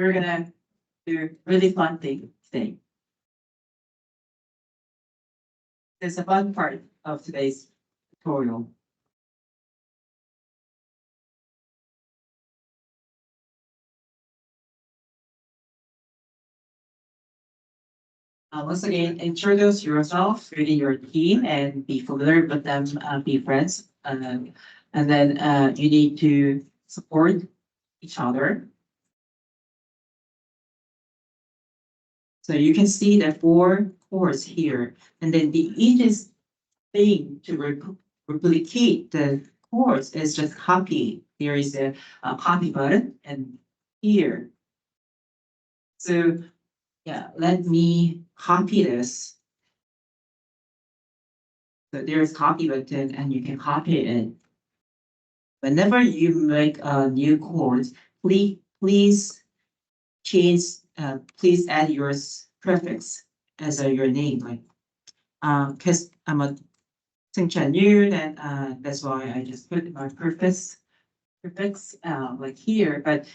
we're gonna do really fun thing today. There's a fun part of today's tutorial. Once again, introduce yourself within your team and be familiar with them, be friends. And then you need to support each other. So you can see the 4 chords here. And then the easiest thing to replicate the chords is just copy. There is a copy button and here. So yeah, let me copy this. So there's copy button and you can copy it. Whenever you make a new chord, please change, please add your prefix as your name. Like, because I'm a Seng and that's why I just put my prefix like here. But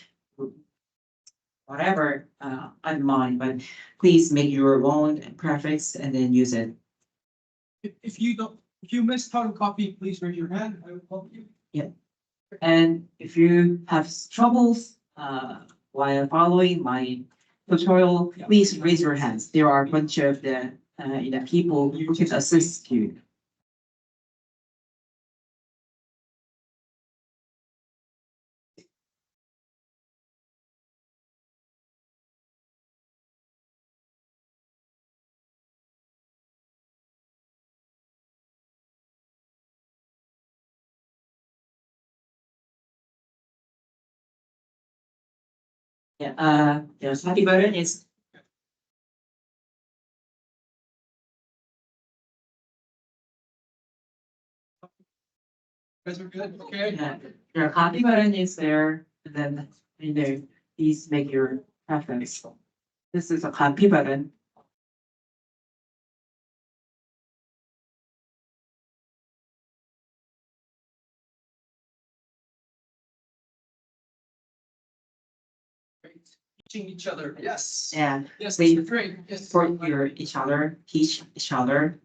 whatever, I don't mind. But please make your own prefix and then use it. If you missed how to copy, please raise your hand. I will help you. Yeah. And if you have troubles while following my tutorial, please raise your hands. There are a bunch of the people who can assist you. Yeah, the copy button is Guys are good. Okay. your copy button is there, and then please make your preference. This is a copy button. Great. Teaching each other. Yes. And Yes, please that's great. Yes. support each other, teach each other.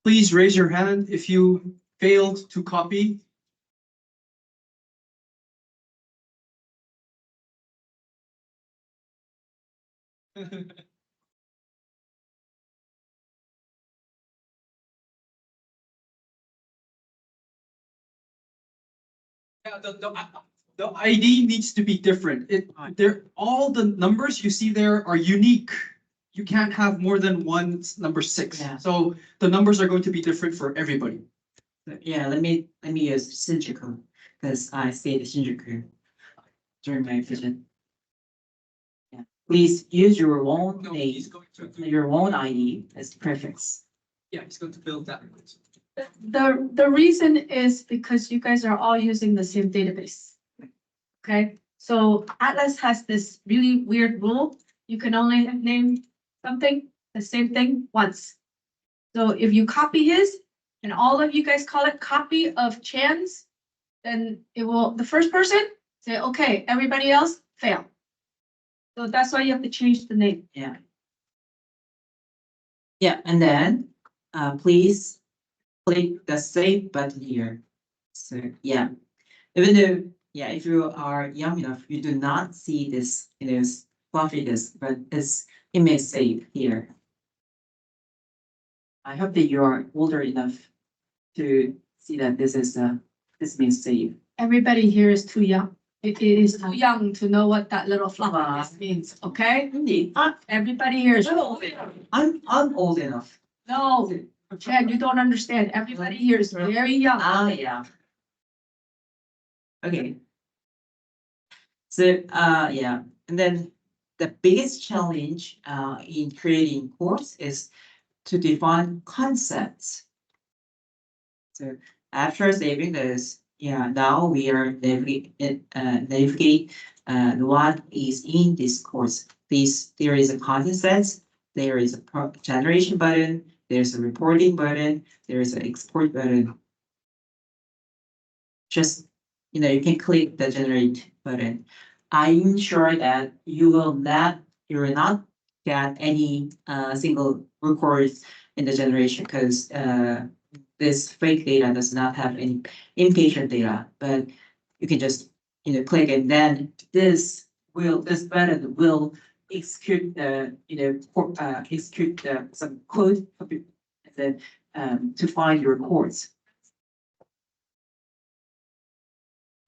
Please raise your hand if you failed to copy. Yeah, the ID needs to be different. All the numbers you see there are unique. You can't have more than one number 6. Yeah. So the numbers are going to be different for everybody. Yeah, let me use Shinjuku because I stayed Shinjuku during my visit. Yeah, please use your own No, name, he's going to. your own ID as prefix. Yeah, he's going to build that. The reason is because you guys are all using the same database. Okay, so Atlas has this really weird rule. You can only name something, the same thing once. So if you copy his and all of you guys call it copy of Chan's, then it will, the first person say, okay, everybody else fail. So that's why you have to change the name. Yeah. Yeah, and then please click the save button here. So yeah, even though if you are young enough, you do not see this floppy disk, but it may save here. I hope that you are older enough to see that this means save. Everybody here is too young. It is too young to know what that little floppy disk means, okay? Indeed, Everybody here is. I'm old enough. No, Chad, you don't understand. Everybody here is very young. Yeah. Okay. So yeah, and then the biggest challenge in creating course is to define concepts. So After saving this, yeah, now we are navigate what is in this course. Please, there is a content set, there is a generation button, there's a reporting button, there is an export button. Just, you can click the generate button. I'm sure that you will not get any single records in the generation because this fake data does not have any inpatient data, but you can just click and then this button will execute the execute some code and then to find your records.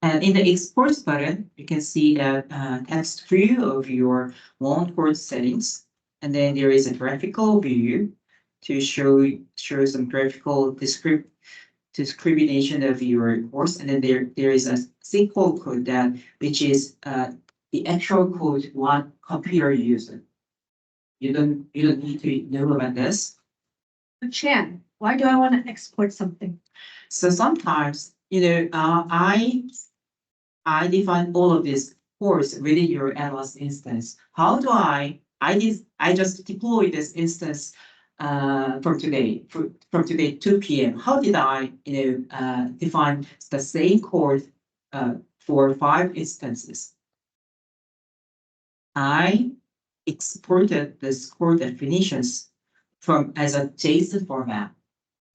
And in the export button, you can see the text view of your one course settings. And then there is a graphical view to show some graphical discrimination of your course. And then there is a SQL code which is the actual code what computer uses. You don't need to know about this. But Chan, why do I want to export something? So sometimes, I define all of this course within your Atlas instance. How do I just deploy this instance from today 2 p.m. How did I define the same code for 5 instances? I exported this core definitions as a JSON format.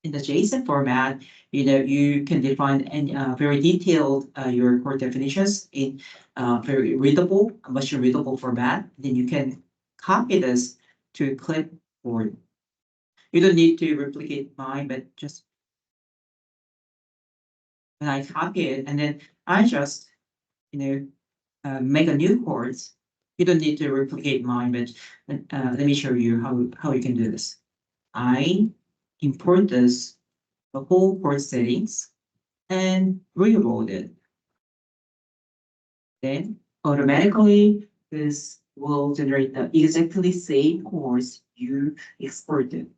In the JSON format, you can define any very detailed your core definitions in very readable, machine readable format. Then you can copy this to clipboard. You don't need to replicate mine, but just when I copy it and then I just make a new course. You don't need to replicate mine, but let me show you how you can do this. I import this the whole course settings and reload it. Then automatically this will generate the exactly same course you exported.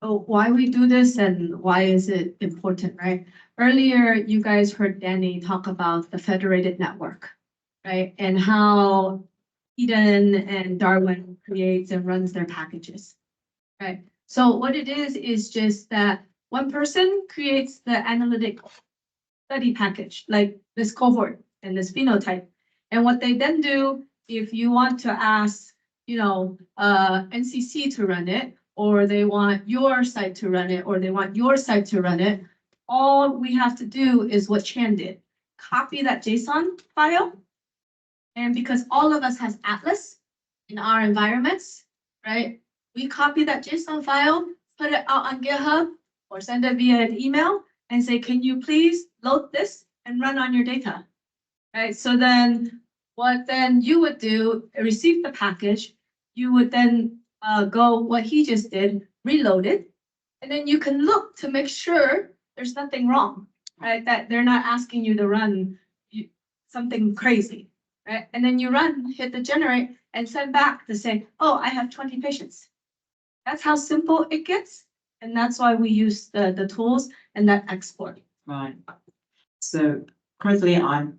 So why we do this and why is it important, right? Earlier, you guys heard Danny talk about the federated network, right? And how Eden and Darwin creates and runs their packages, right? So what it is just that one person creates the analytic study package, like this cohort and this phenotype. And what they then do, if you want to ask, NCC to run it, or they want your site to run it, or they want your site to run it, all we have to do is what Chan did. Copy that JSON file. And because all of us has Atlas in our environments, right? We copy that JSON file, put it out on GitHub, or send it via an email and say, can you please load this and run on your data, right? So then what then you would do, receive the package, you would then go what he just did, reload it, and then you can look to make sure there's nothing wrong, right? That they're not asking you to run something crazy, right? And then you hit the generate and send back to say, oh, I have 20 patients. That's how simple it gets. And that's why we use the tools and that export. Right. So currently I'm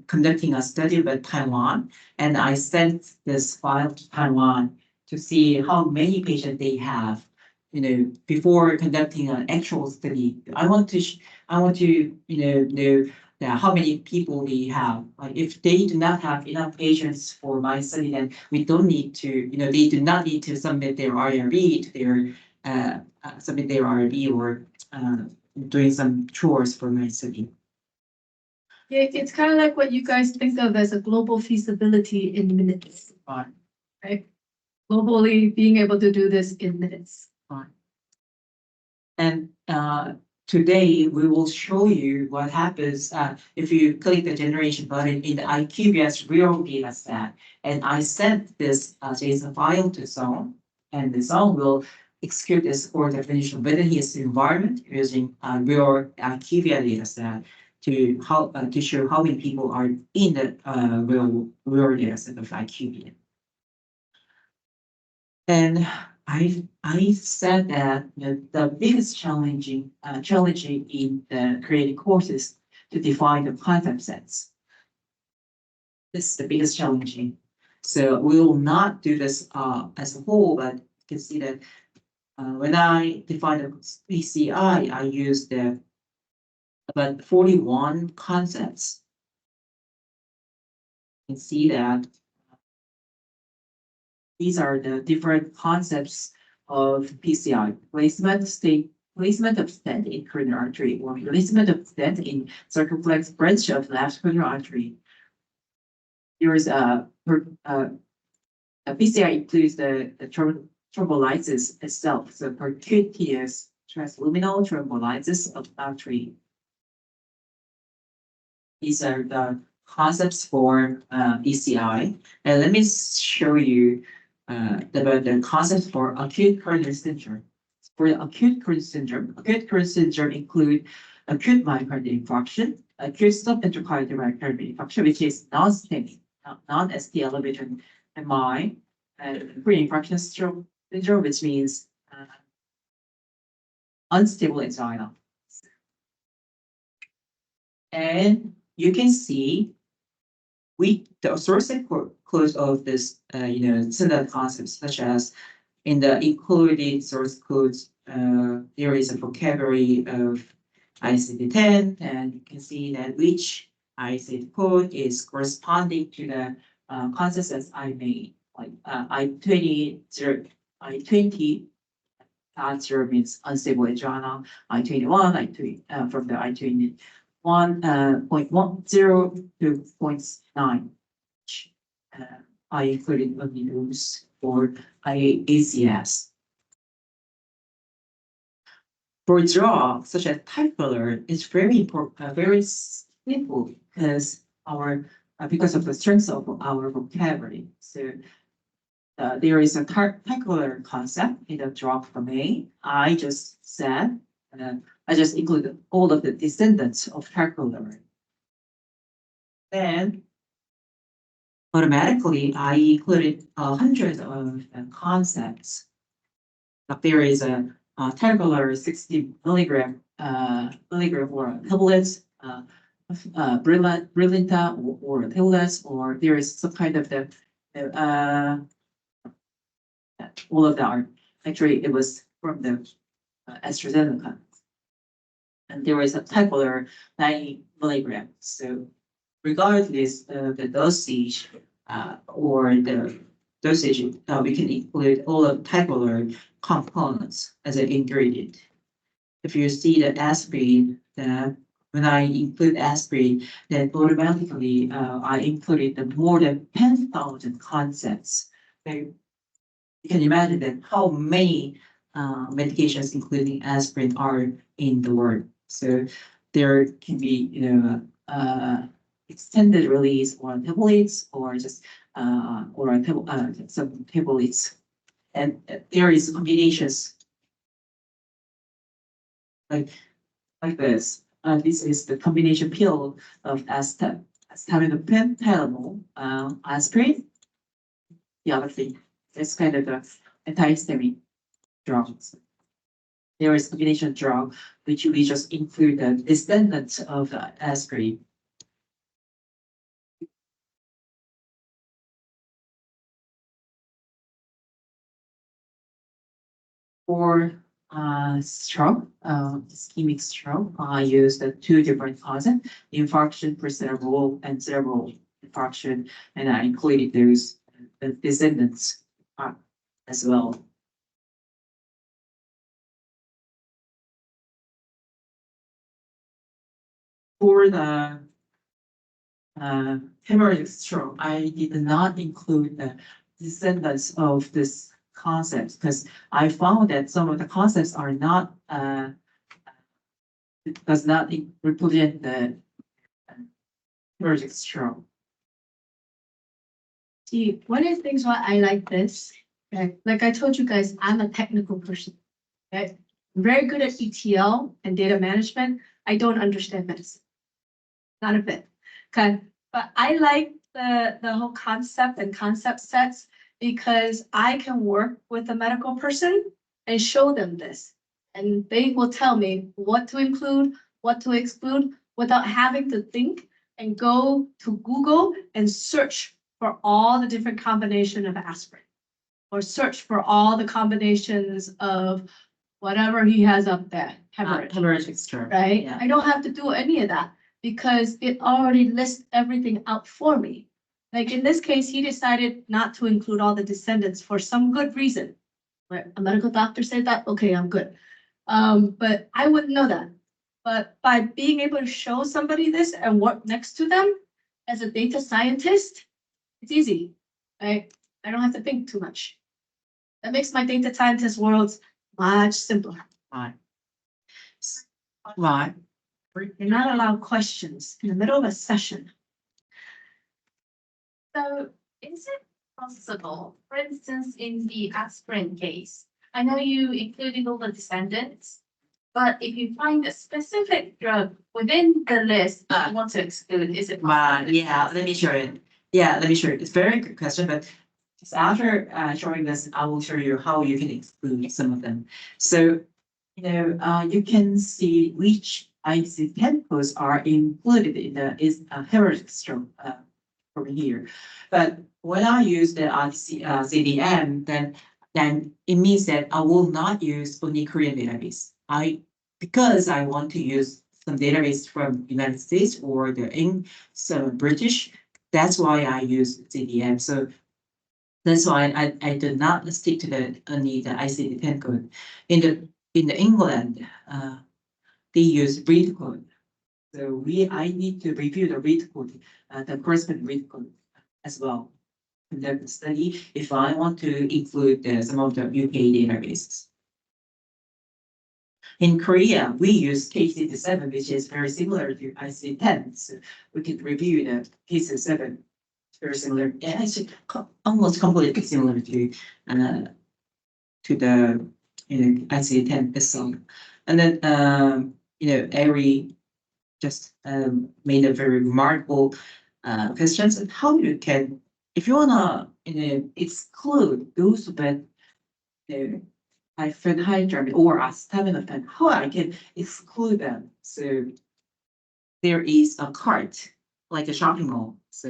conducting a study with Taiwan, and I sent this file to Taiwan to see how many patients they have. Before conducting an actual study, I want to know how many people they have. Like if they do not have enough patients for my study, then we don't need to. They do not need to submit their RRB to their RRB or doing some chores for my study. Yeah, it's kind of like what you guys think of as a global feasibility in minutes. Fine. Right? Globally being able to do this in minutes. Fine. And today we will show you what happens if you click the generation button in the IQVIA's real data set. And I sent this JSON file to Seng, and the Seng will execute this core definition within his environment using real IQVIA data set to show how many people are in the real data set of IQVIA. And I said that the biggest challenging in the creating courses to define the concept sets. This is the biggest challenging. So we will not do this as a whole, but you can see that when I define the PCI, I use the about 41 concepts. You can see that these are the different concepts of PCI: placement of stent in coronary artery, or placement of stent in circumflex branch of left coronary artery. There is a PCI includes the thrombolysis itself, so percutaneous transluminal thrombolysis of artery. These are the concepts for PCI, and let me show you about the concepts for acute coronary syndrome. For the acute coronary syndrome include acute myocardial infarction, acute subendocardial myocardial infarction, which is non-STEMI, non-ST elevated MI, pre-infarction stroke syndrome, which means unstable angina. And you can see the sourcing codes of this, standard concepts, such as in the included source codes, there is a vocabulary of ICD-10, and you can see that which ICD code is corresponding to the concepts that I made, like I-20, I-20 means unstable angina, I-21, from the I-20. 1.10 to 0.9. I included on the news for ACS. For draw, such as Ticagrelor, it's very important, very simple because of the strength of our vocabulary. So there is a Ticagrelor concept in the drop domain. I just said. I just included all of the descendants of Ticagrelor. Then automatically I included hundreds of concepts. Like there is a Ticagrelor 60 milligram or tablets, Brilinta or tablets, or there is some kind of the all of that are actually it was from the AstraZeneca. And there is a Ticagrelor 90 milligrams. So regardless of the dosage or the dosage, we can include all of Ticagrelor components as an ingredient. If you see the aspirin, when I include aspirin, then automatically I included the more than 10,000 concepts. So you can imagine that how many medications, including aspirin, are in the world. So there can be, extended release or tablets, or just some tablets, and there is combinations like this. This is the combination pill of acetaminophen, Tylenol, aspirin. The other thing, it's kind of the antihistamine drugs. There is combination drug, which we just include the descendants of the aspirin. For stroke, ischemic stroke, I use the two different concepts: infarction per cerebral and cerebral infarction, and I included those descendants as well. For the hemorrhagic stroke, I did not include the descendants of this concepts because I found that some of the concepts are not does not represent the hemorrhagic stroke. See, one of the things why I like this, okay, like I told you guys, I'm a technical person. Okay, I'm very good at ETL and data management. I don't understand medicine. Not a bit. Okay. But I like the whole concept and concept sets because I can work with a medical person and show them this. And they will tell me what to include, what to exclude, without having to think and go to Google and search for all the different combination of aspirin. Or search for all the combinations of whatever he has up there, hemorrhage, Hemorrhagic stroke. right? Yeah. I don't have to do any of that because it already lists everything out for me. Like in this case, he decided not to include all the descendants for some good reason. Right, a medical doctor said that, okay, I'm good. But I wouldn't know that. But by being able to show somebody this and work next to them as a data scientist, it's easy, right? I don't have to think too much. That makes my data scientist worlds much simpler. Right. Right. You're not allowed questions in the middle of a session. So is it possible, for instance, in the aspirin case, I know you included all the descendants, but if you find a specific drug within the list that you want to exclude, is it possible? Right, yeah, let me show it. Yeah, let me show it. It's a very good question, but just after showing this, I will show you how you can exclude some of them. So, you can see which ICD-10 codes are included in the hemorrhagic stroke over here. But when I use the CDM, then it means that I will not use only Korean database. Because I want to use some database from United States or some British. That's why I use CDM. So that's why I did not stick to only the ICD-10 code. In England, they use read code. So I need to review the read code, the corresponding read code as well. Conduct the study if I want to include some of the UK databases. In Korea, we use KCD7, which is very similar to ICD-10. So we can review the KCD7. It's very similar. Yeah, it's almost completely similar to the ICD-10 itself. And then Ari just made a very remarkable questions on how you can, if you wanna exclude those that diphenhydramine or acetaminophen, how I can exclude them. So there is a cart, like a shopping mall. So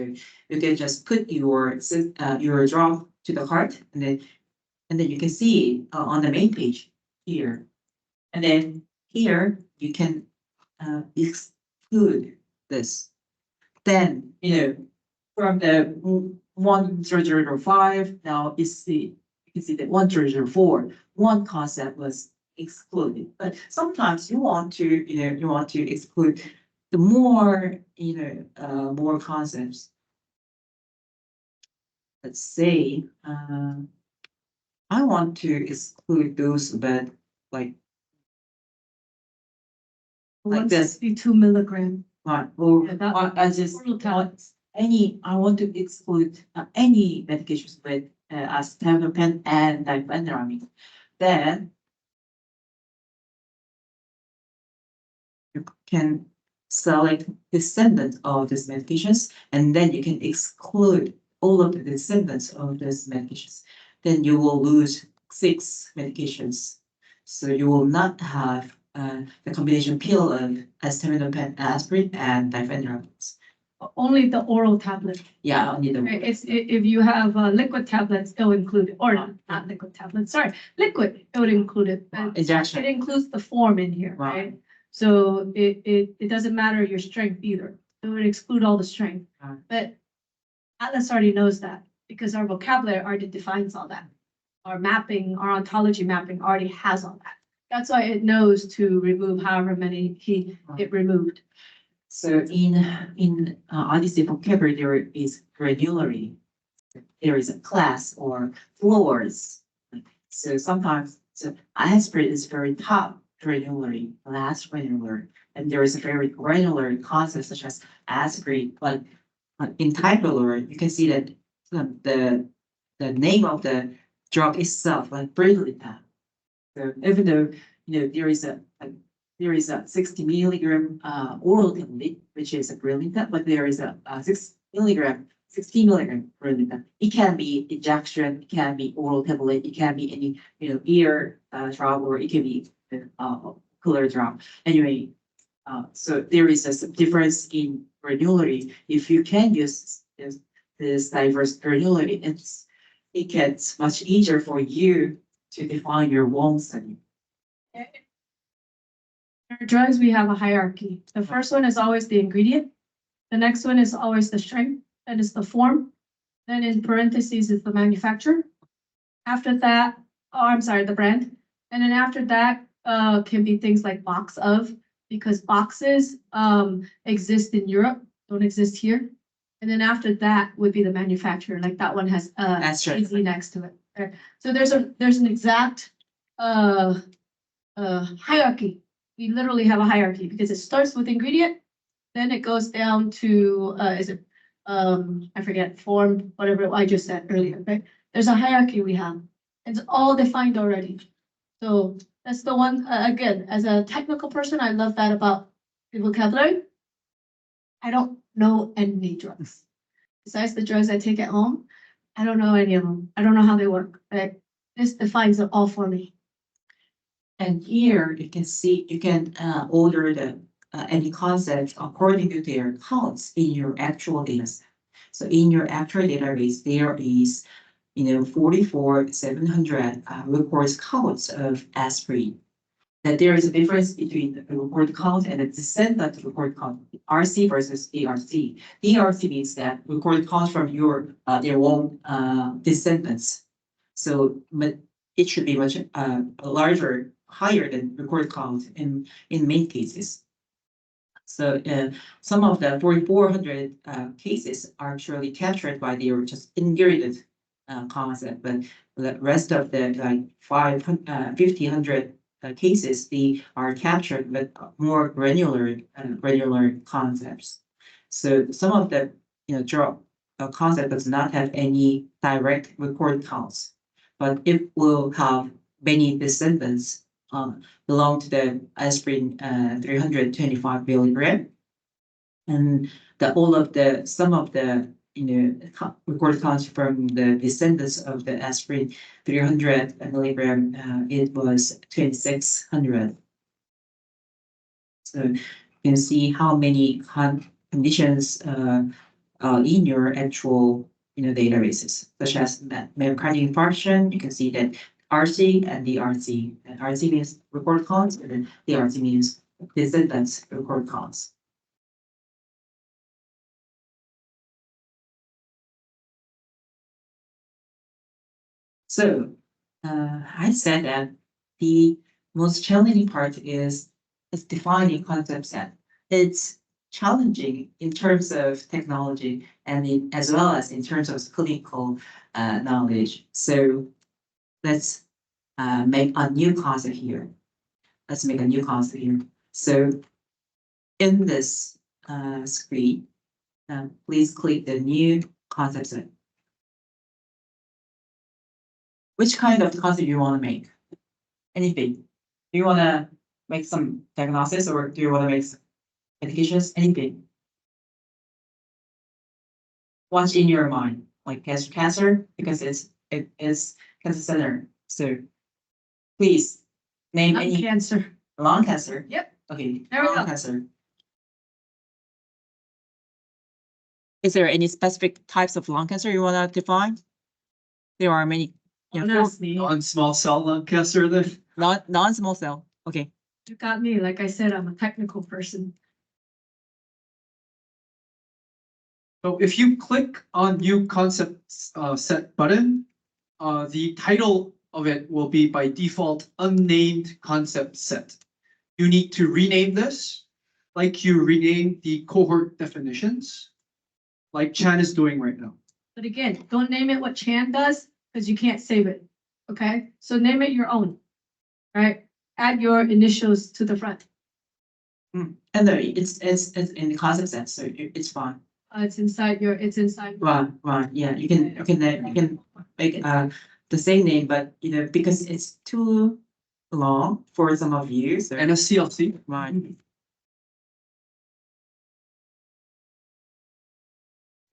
you can just put your drug to the cart, and then you can see on the main page here. And then here you can exclude this. Then from the 1005, now you can see that 1004, one concept was excluded. But sometimes you want to exclude the more more concepts. Let's say I want to exclude those that like this. 162 milligram. Right, or Yeah, that- I just oral want tablets. I want to exclude any medications with acetaminophen and diphenhydramine. Then you can select descendants of these medications, and then you can exclude all of the descendants of these medications. Then you will lose 6 medications. So you will not have the combination pill of acetaminophen, aspirin, and diphenhydramine. Only the oral tablet. Yeah, I need them. Right, if you have liquid tablets, it'll include it, or not liquid tablets, sorry, liquid, it would include it. But it Injection. includes the form in here, Right. right? So it doesn't matter your strength either. It would exclude all the strength. Right. But Atlas already knows that because our vocabulary already defines all that. Our mapping, our ontology mapping already has all that. That's why it knows to remove however many it removed. So in Odyssey vocabulary, there is granularity. There is a class or floors. So sometimes, aspirin is very top granularity, last granular, and there is a very granular concept such as aspirin. But in Ticagrelor, you can see that the name of the drug itself, like Brilinta. So even though there is a 60 milligram oral tablet, which is a Brilinta, but there is a 6 milligram 60 milligram per liter. It can be injection, it can be oral tablet, it can be any, ear drop, or it can be cooler drop. Anyway, so there is a difference in granularity. If you can use this diverse granularity, it gets much easier for you to define your own study. For drugs, we have a hierarchy. The first one is always the ingredient. The next one is always the strength, then is the form. Then in parentheses is the manufacturer. After that, the brand. And then after that, can be things like box of, because boxes exist in Europe, don't exist here. And then after that would be the manufacturer, like that one has That's right. AZ next to it. Okay. So there's an exact hierarchy. We literally have a hierarchy because it starts with ingredient, then it goes down to I forget, form, whatever I just said earlier, right? There's a hierarchy we have. It's all defined already. So that's the one, again, as a technical person, I love that about the vocabulary. I don't know any drugs. Besides the drugs I take at home, I don't know any of them. I don't know how they work. Right? This defines it all for me. And here you can see, you can order the any concepts according to their counts in your actual data set. So in your actual database, there is 44,700 records counts of aspirin. That there is a difference between the record count and the descendant record count, RC versus ARC. ARC means that record count from your their own descendants. So it should be much larger, higher than record count in many cases. So some of the 4,400 cases are actually captured by their just ingredient concept, but the rest of the like 1,500 cases, they are captured with more granular concepts. So some of the drug concept does not have any direct record counts, but it will have many descendants belong to the aspirin 325 milligram, and some of the record counts from the descendants of the aspirin 300 milligram, it was 2,600. So you can see how many conditions in your actual databases, such as myocardial infarction. You can see that RC and DRC. And RC means record counts, and then DRC means descendants record counts. So I said that the most challenging part is defining concept set. It's challenging in terms of technology and as well as in terms of clinical knowledge. So let's make a new concept here. Let's make a new concept here. So in this screen, please click the new concept set. Which kind of concept you want to make? Anything. Do you want to make some diagnosis, or do you want to make some medications? Anything. What's in your mind? Like cancer, because it is cancer center. So please name Lung any cancer. lung cancer. Yep. Okay. There we lung go. cancer. Is there any specific types of lung cancer you want to define? There are many. Don't ask me. Non-small cell lung cancer then? Non-small cell. Okay. You got me. Like I said, I'm a technical person. So if you click on new concept set button, the title of it will be by default unnamed concept set. You need to rename this like you rename the cohort definitions, like Chan is doing right now. But again, don't name it what Chan does, because you can't save it. Okay? So name it your own. Right? Add your initials to the front. And then it's in the concept set, so it's fine. It's inside. Right. Yeah, you can make the same name, but because it's too long for some of you. So And a CLC. right.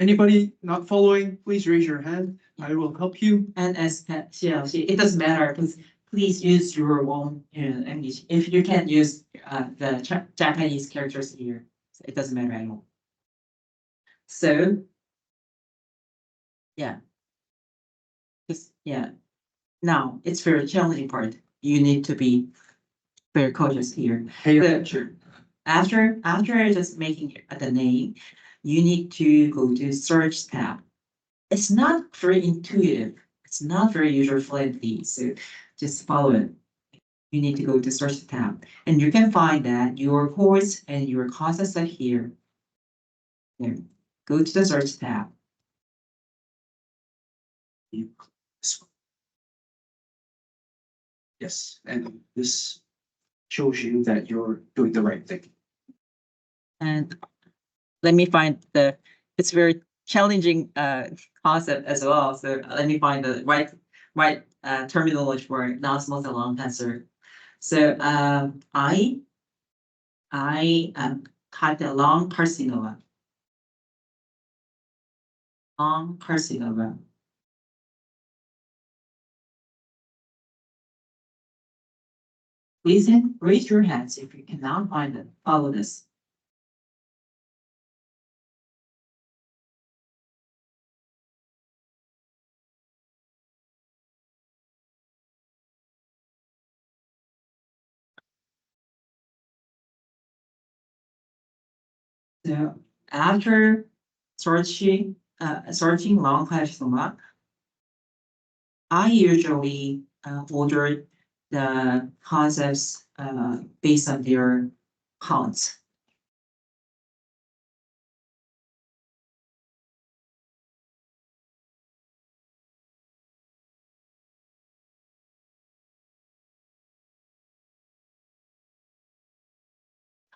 Anybody not following, please raise your hand. I will help you. And as it doesn't matter, please use your own English. If you can use the Japanese characters here, it doesn't matter at all. So yeah, now it's very challenging part. You need to be very cautious here. Pay The- attention. After just making the name, you need to go to search tab. It's not very intuitive. It's not very user friendly. So just follow it. You need to go to search tab, and you can find that your course and your concepts are here. There, go to the search tab. Yes, and this shows you that you're doing the right thing. And let me find it's very challenging concept as well. So let me find the right terminology for non-small cell lung cancer. So I typed a lung carcinoma. Lung carcinoma. Please raise your hands if you cannot find it. Follow this. So after searching lung carcinoma, I usually order the concepts based on their counts.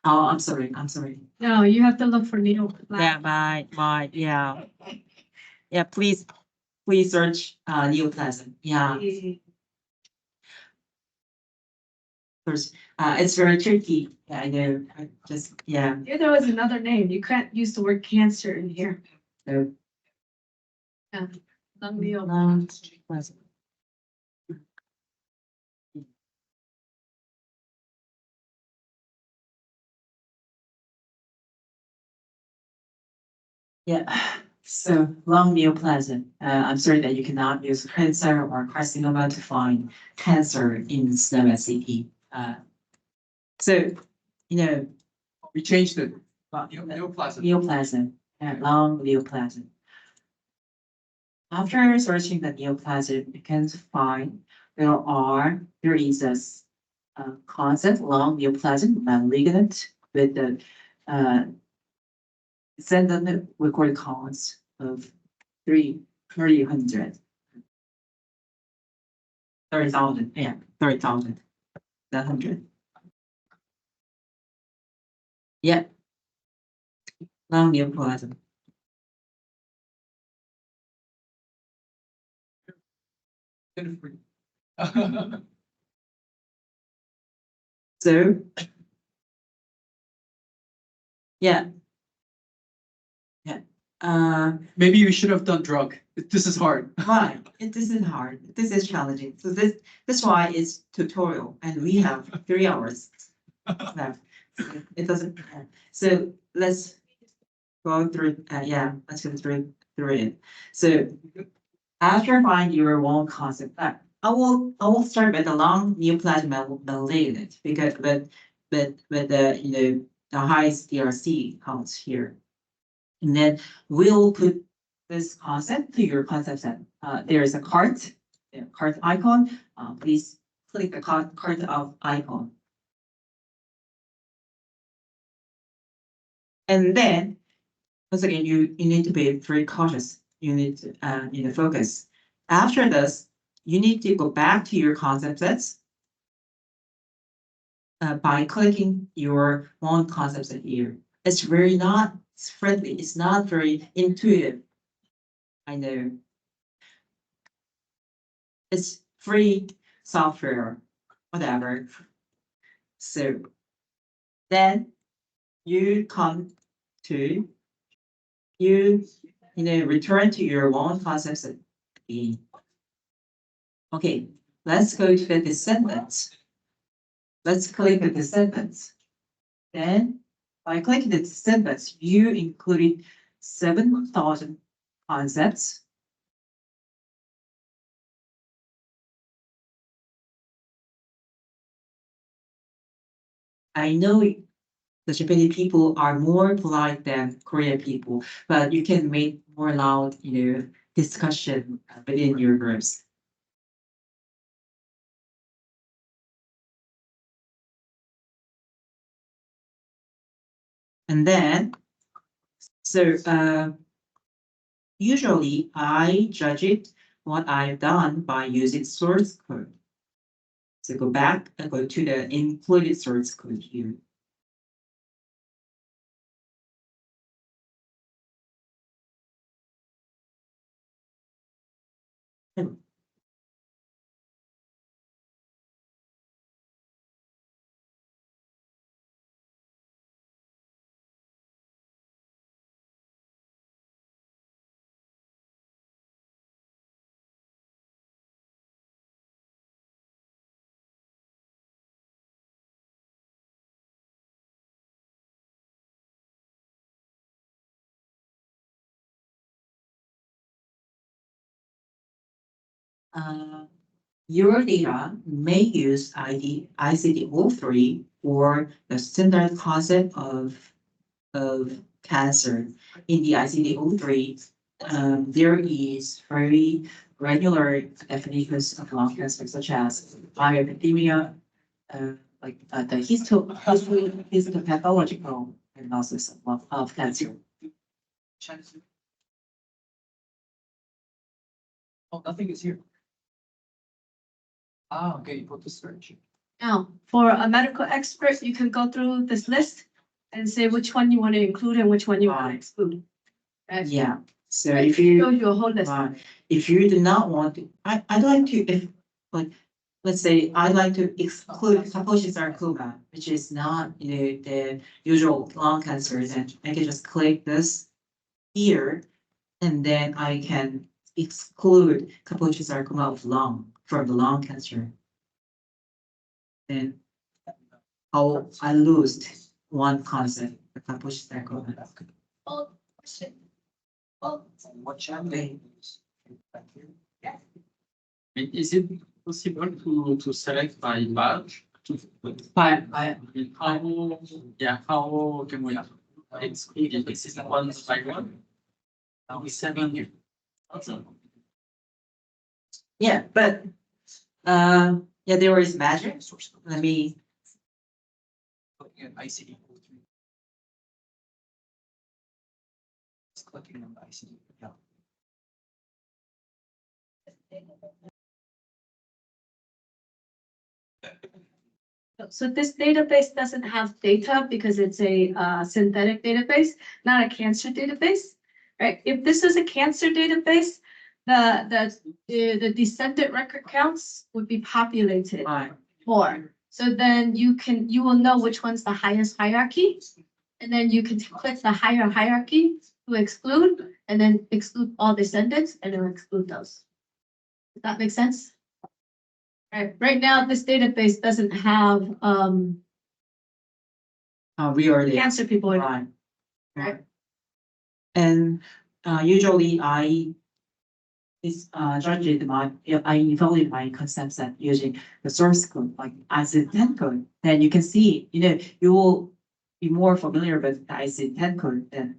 Oh, I'm sorry. No, you have to look for needle. Yeah, yeah. Yeah, please search neoplasm. Yeah, first, it's very tricky. Yeah, I know. Yeah. If there was another name, you can't use the word cancer in here. So, Lung neo. neoplasm. Yeah, so lung neoplasm. I'm sorry that you cannot use cancer or carcinoma to find cancer in SNO SCP. So, We changed it. Neoplasm. neoplasm, lung neoplasm. After searching the neoplasm, you can find there is a concept lung neoplasm malignant with the send record counts of 300. 30,000, yeah, 30,000. 100. Yeah. Lung neoplasm. So, yeah. Maybe you should have done drug. This is hard. Right. This is hard. This is challenging. So this why it's tutorial, and we have 3 hours left. So it doesn't. So let's go through. Let's go through it. So after find your own concept, I will start with the long neoplasm malignant because but the the highest DRC counts here, and then we'll put this concept to your concept set. There is a cart icon. Please click the cart of icon. And then, once again, you need to be very cautious. You need to focus. After this, you need to go back to your concept sets by clicking your own concept set here. It's very not friendly. It's not very intuitive. I know. It's free software, whatever. So then you come to return to your one concepts at the. Okay, let's go to the descendants. Let's click the descendants. Then, by clicking the descendants, you included 7,000 concepts. I know the Japanese people are more polite than Korean people, but you can make more loud, discussion within your groups. And then, so usually I judge it what I've done by using source code. So go back and go to the included source code here. Your data may use ICD-03 or the standard concept of cancer. In the ICD-03, there is very regular definitions of lung cancer, such as bioepidemia, the histopathological diagnosis of cancer. Oh, nothing is here. Ah, okay, you put the search. Now, for a medical expert, you can go through this list and say which one you want to include and which one you want to exclude. Right? Yeah, so It if you. shows you a whole list. If you do not want to, I'd like to, let's say, I'd like to exclude Kaposi sarcoma, which is not, the usual lung cancer, then I can just click this here, and then I can exclude Kaposi sarcoma of lung from the lung cancer. Then I lost one concept, the Kaposi sarcoma. Oh, question. Oh, What channel? Is it possible to select by badge? By How can we exclude it? This is one by one? Now we 7. Awesome. yeah, but there is magic. Let me. Looking at ICD. Just clicking on the ICD. Yeah. So this database doesn't have data because it's a synthetic database, not a cancer database, right? If this is a cancer database, the descendant record counts would be populated more. So then you will know which one's the highest hierarchy, and then you can click the higher hierarchy to exclude, and then exclude all descendants, and then exclude those. Does that make sense? Right now, this database doesn't have We already. cancer people in it. Right. Right. And usually I judge it I evaluate my concept set using the source code, like ICD-10 code. Then you can see, you will be more familiar with the ICD-10 code, then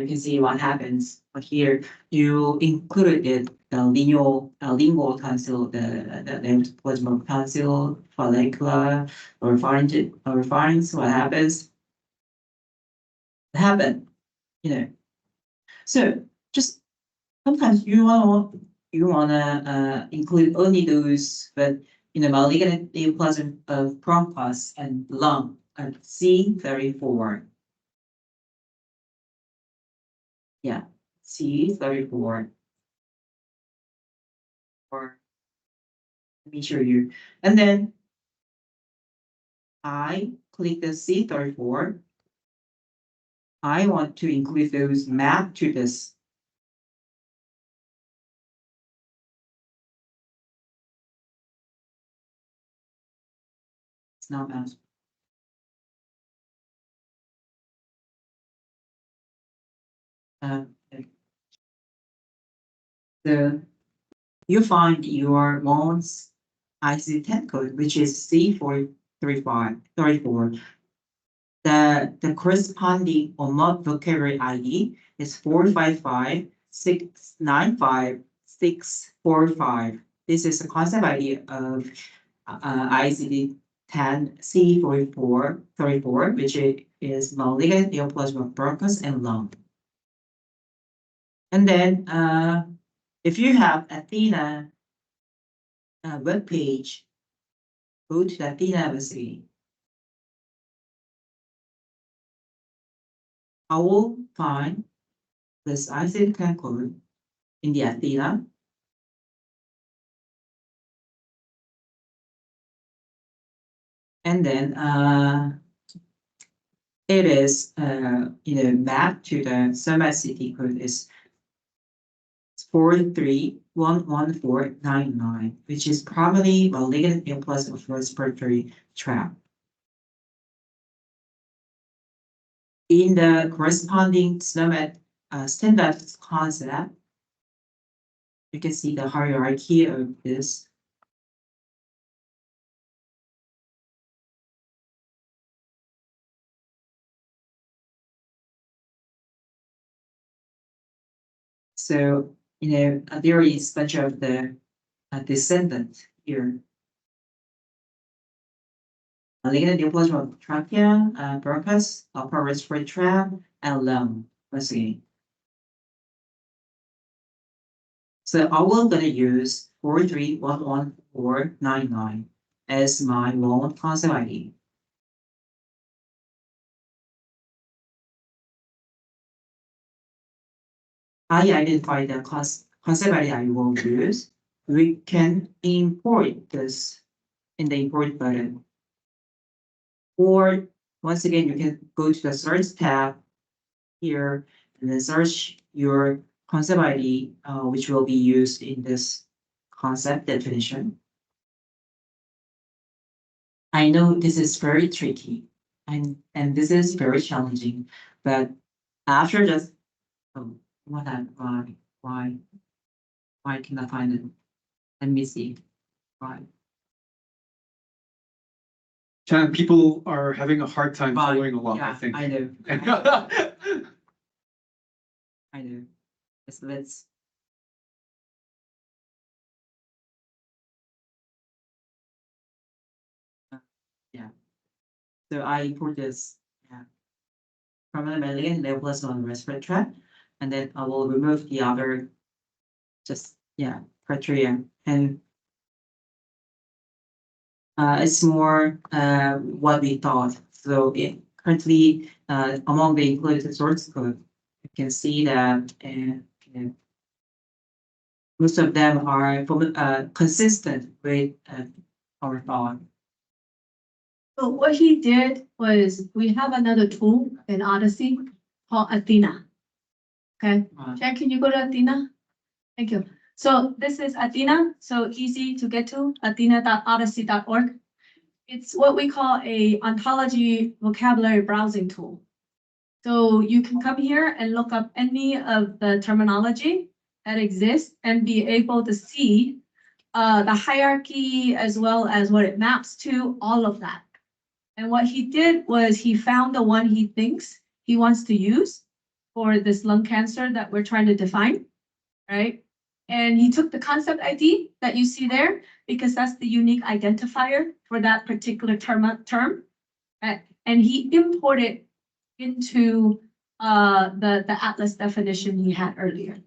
you can see what happens. But here you included the lingual tonsil, the plasma tonsil, follicular, or pharynx, what happens? It happened, So just sometimes you wanna include only those, but malignant neoplasm of bronchus and lung and C34. Yeah, C34. Or let me show you. And then I click the C34. I want to include those mapped to this It's not bad. So you find your loan's ICD-10 code, which is C434. The corresponding OMOP vocabulary ID is 455-695-645. This is the concept ID of ICD-10 C4434, which is malignant neoplasm of bronchus and lung. And then if you have Athena web page, go to the Athena website. I will find this ICD-10 code in the Athena. And then it is mapped to the SOMA city code is 4311499, which is probably malignant neoplasm of respiratory tract. In the corresponding SNOMED standard concept, you can see the hierarchy of this. So, there is a bunch of the descendants here. Malignant neoplasm of trachea, bronchus, upper respiratory tract, and lung. Once again. So I will gonna use 4311499 as my loan concept ID. I identify the concept ID I will use. We can import this in the import button. Or once again, you can go to the search tab here and then search your concept ID, which will be used in this concept definition. I know this is very tricky and this is very challenging, but after just why can I find it? Let me see. Why? Chan, people are having a hard time Fine. following along, I Yeah, think. I know. I know. Let's. Yeah. So I import this. Yeah. From the malignant neoplasm on the respiratory tract, and then I will remove the other. Just criteria, and it's more what we thought. So currently among the included source code, you can see that most of them are consistent with our thought. So what he did was, we have another tool in Odyssey called Athena. Okay, Jack, can you go to Athena? Thank you. So this is Athena, so easy to get to, athena.odyssey.org. It's what we call a ontology vocabulary browsing tool. So you can come here and look up any of the terminology that exists and be able to see the hierarchy as well as what it maps to, all of that. And what he did was he found the one he thinks he wants to use for this lung cancer that we're trying to define, right? And he took the concept ID that you see there because that's the unique identifier for that particular term, and he imported into the atlas definition he had earlier.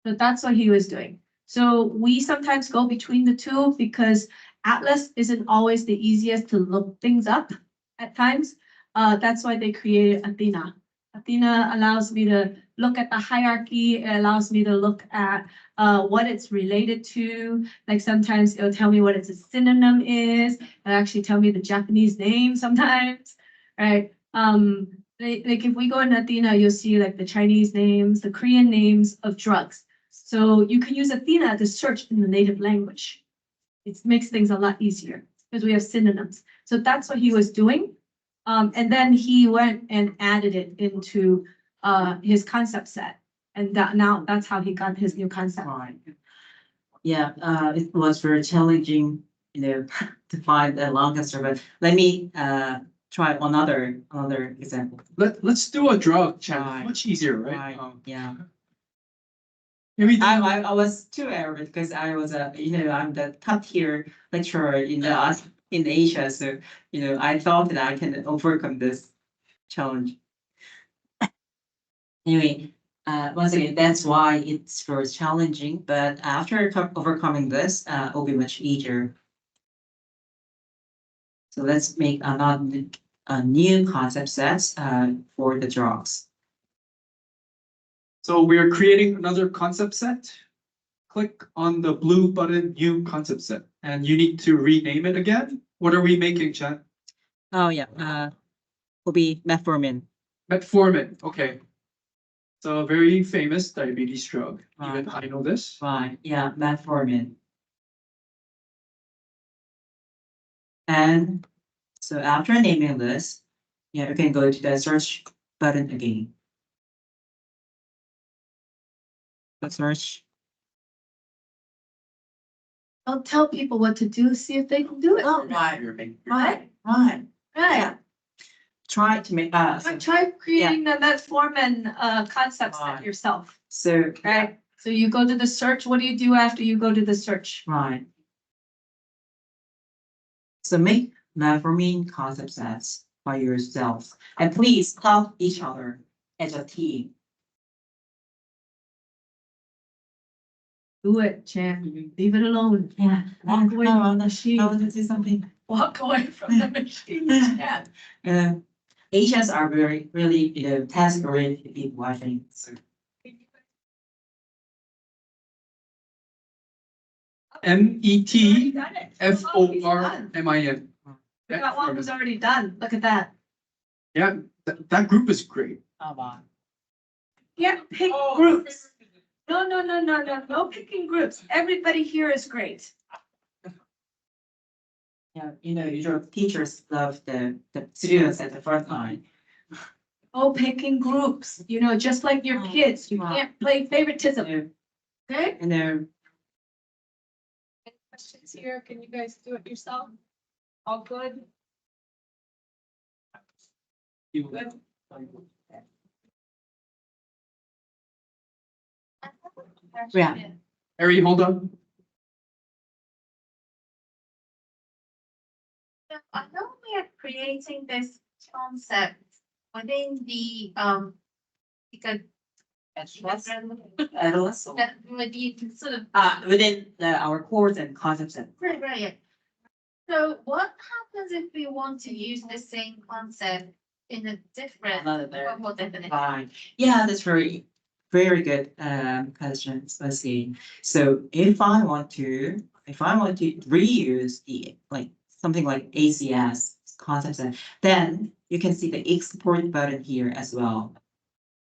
So that's what he was doing. So we sometimes go between the two because atlas isn't always the easiest to look things up at times. That's why they created Athena. Athena allows me to look at the hierarchy. It allows me to look at what it's related to. Like sometimes it'll tell me what its a synonym is. It'll actually tell me the Japanese name sometimes, right? Like if we go in Athena, you'll see like the Chinese names, the Korean names of drugs. So you can use Athena to search in the native language. It makes things a lot easier. because we have synonyms. So that's what he was doing. And then he went and added it into his concept set. And now that's how he got his new concept. Right. Yeah, it was very challenging, to find the long answer, but let me try another example. Let's do a drug check. Right. Much easier, right? Right, yeah. Maybe do- I was too arrogant because I was I'm the top tier lecturer in Asia, so I thought that I can overcome this challenge. Anyway, once again, that's why it's first challenging, but after overcoming this, it'll be much easier. So let's make another a new concept sets for the drugs. So we are creating another concept set. Click on the blue button, new concept set, and you need to rename it again. What are we making, Chan? Oh yeah, will be metformin. Metformin. Okay. It's a very famous diabetes drug. Even I know this. Fine, yeah, metformin. And so after naming this, yeah, you can go to the search button again. The search. Don't tell people what to do, see if they can do it. Oh, right, right, right. Right. Try to make Try creating the metformin concept set Right. yourself, so right? So you go to the search, what do you do after you go to the search? right. So make metformin concept sets by yourself, and please help each other as a team. Do it, champ. Leave it alone. Yeah. Walk away from the machine. I want to do something. Walk away from the machine, champ. Asians are really, task oriented people, I think. So, METFORMIN. That one was already done. Look at that. Yeah, that group is great. Yeah, pick groups. No picking groups. Everybody here is great. yeah, your teachers love the students at the front line. Oh, picking groups, just like your kids, you can't play favoritism, You know, okay? And then Any questions here? Can you guys do it yourself? All good? Good. Yeah. Harry, hold on. So I know we are creating this concept within the adolescent. that would be sort of Within our course and concepts and right. So what happens if we want to use the same concept in a different another there. formal definition? Fine. Yeah, that's very good questions. Let's see. So if I want to reuse the something like ACS concepts, then you can see the export button here as well.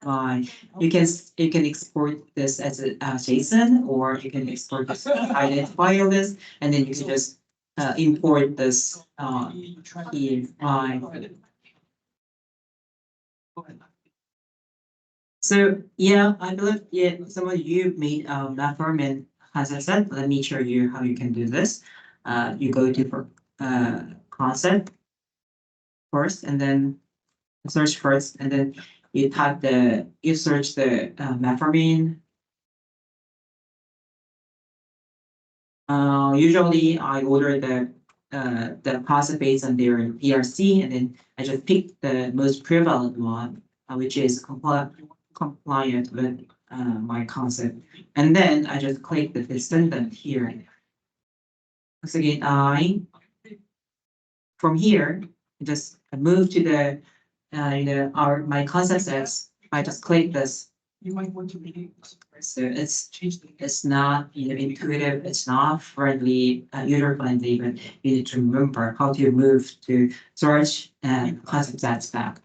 Fine. You can export this as a JSON, or you can export this identifier list, and then you can just import this here. Fine. So yeah, I believe some of you made metformin concept set. Let me show you how you can do this. You go to concept first, and then search first, and then you search the metformin. Usually I order the concept based on their PRC, and then I just pick the most prevalent one, which is compliant with my concept. And then I just click the descendant here. Once again, from here, just move to the my concept sets. I just click this. You might want to read it. So it's not intuitive, it's not friendly, user friendly, but you need to remember how to move to search and concept sets back.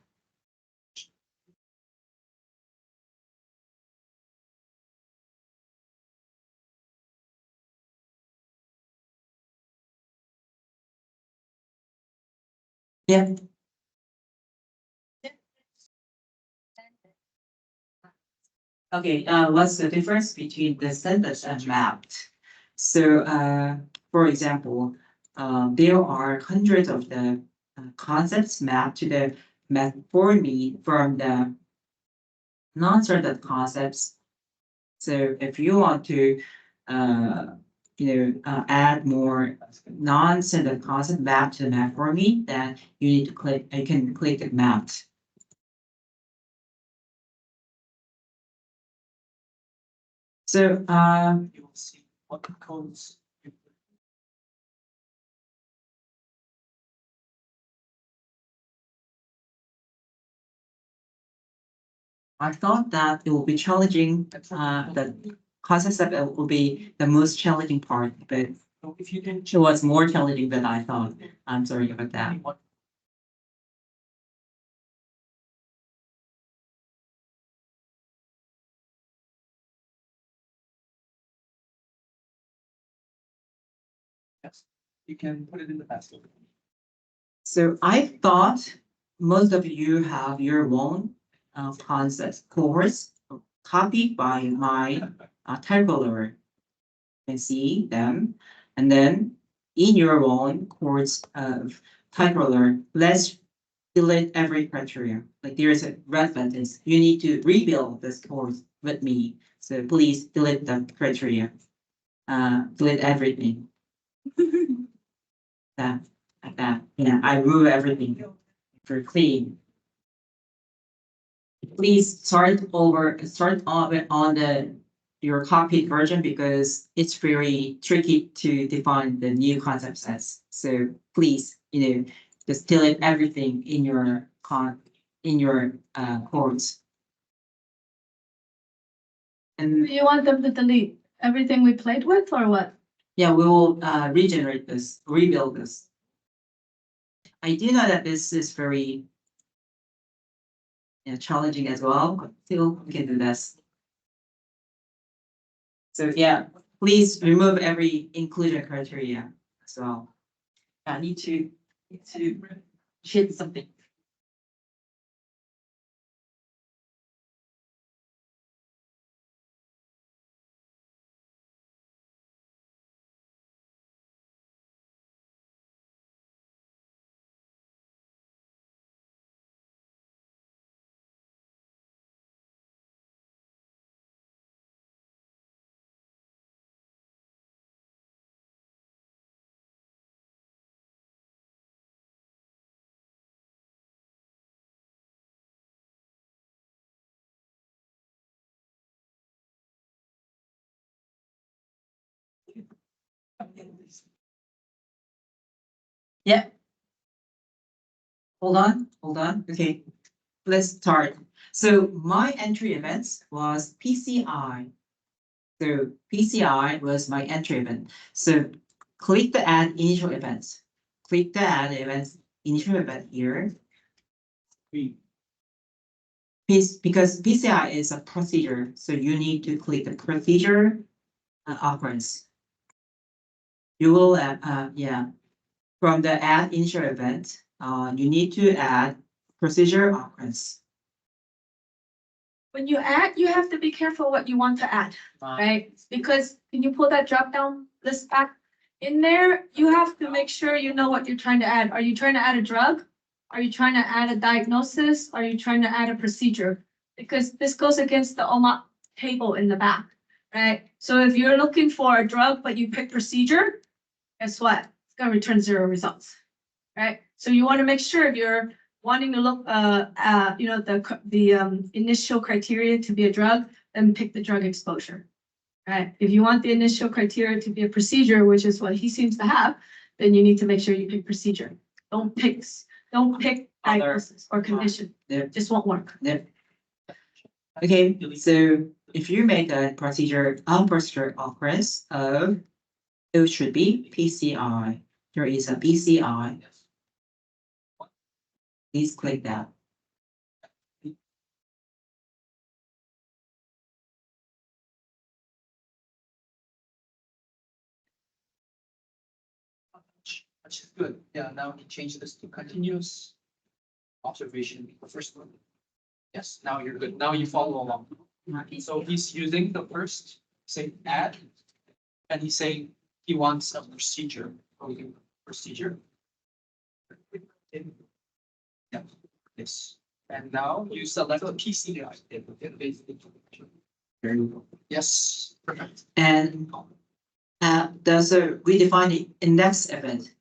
Yeah. Okay, what's the difference between the sentence and mapped? So, for example, there are hundreds of the concepts mapped to the metformin from the non-standard concepts. So if you want to, add more non-standard concept map to the metformin, then you need to click, you can click the mapped. So, You will see what codes. I thought that it will be challenging, the concept of it will be the most challenging part, but So if you can it was more challenging than I thought. I'm sorry about that. what yes, you can put it in the basket. So I thought most of you have your own concept course copied by my Ticagrelor. You can see them, and then in your own course of Ticagrelor, let's delete every criteria. Like there is a red button. You need to rebuild this course with me. So please delete the criteria. Delete everything. That, like that. Yeah, I remove everything for clean. Please start on the your copied version because it's very tricky to define the new concept sets. So please, just delete everything in your codes. And You want them to delete everything we played with or what? yeah, we will regenerate this, rebuild this. I do know that this is very challenging as well, but still we can do this. So yeah, please remove every inclusion criteria as well. I need to hit something. Yeah. Hold on. Okay, let's start. So my entry events was PCI. So PCI was my entry event. So click the add initial events. Click the add events initial event here. Because PCI is a procedure, so you need to click the procedure occurrence. You will yeah. From the add initial event, you need to add procedure occurrence. When you add, you have to be careful what you want to add, right? Because can you pull that drop down list back? In there, you have to make sure you know what you're trying to add. Are you trying to add a drug? Are you trying to add a diagnosis? Are you trying to add a procedure? Because this goes against the OMA table in the back, right? So if you're looking for a drug, but you pick procedure, guess what? It's gonna return 0 results, right? So you want to make sure if you're wanting to look, the initial criteria to be a drug, then pick the drug exposure, right? If you want the initial criteria to be a procedure, which is what he seems to have, then you need to make sure you pick procedure. Don't pick diagnosis or condition. Yeah. Just won't work. Yeah. Okay, so if you make a procedure occurrence of, it should be PCI. There is a PCI. Please click that. which is good. Yeah, now he changed this to continuous observation, the first one. Yes, now you're good. Now you follow along. So he's using the first, say add, and he's saying he wants a procedure. Procedure. Yeah, yes. And now you select the PCI. Very good. Yes, perfect. And we define the index event.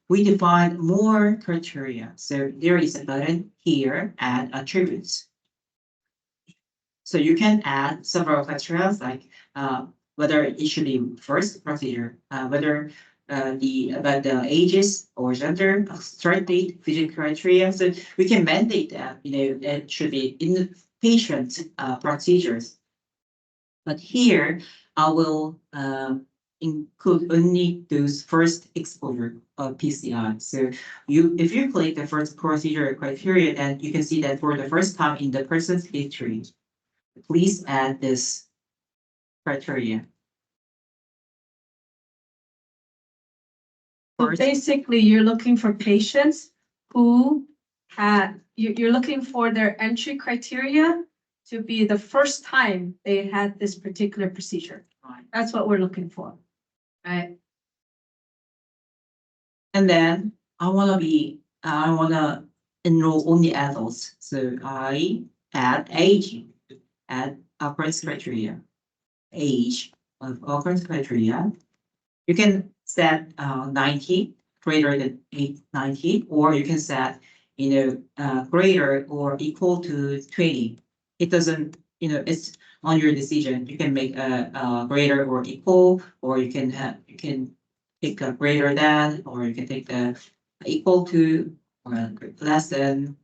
We define more criteria. So there is a button here, add attributes. So you can add several criteria like whether it should be first procedure, whether about the ages or gender, start date, vision criteria. So we can mandate that, it should be in the patient procedures. But here I will include only those first exposure of PCI. So if you click the first procedure criteria, then you can see that for the first time in the person's history, please add this criteria. So basically, you're looking for patients who you're looking for their entry criteria to be the first time they had this particular procedure. Right. That's what we're looking for, right? And then I wanna enroll only adults. So I add aging, add occurrence criteria, age of occurrence criteria. You can set 90 greater than 90, or you can set greater or equal to 20. It doesn't, it's on your decision. You can make a greater or equal, or you can take a greater than, or you can take the equal to or less than.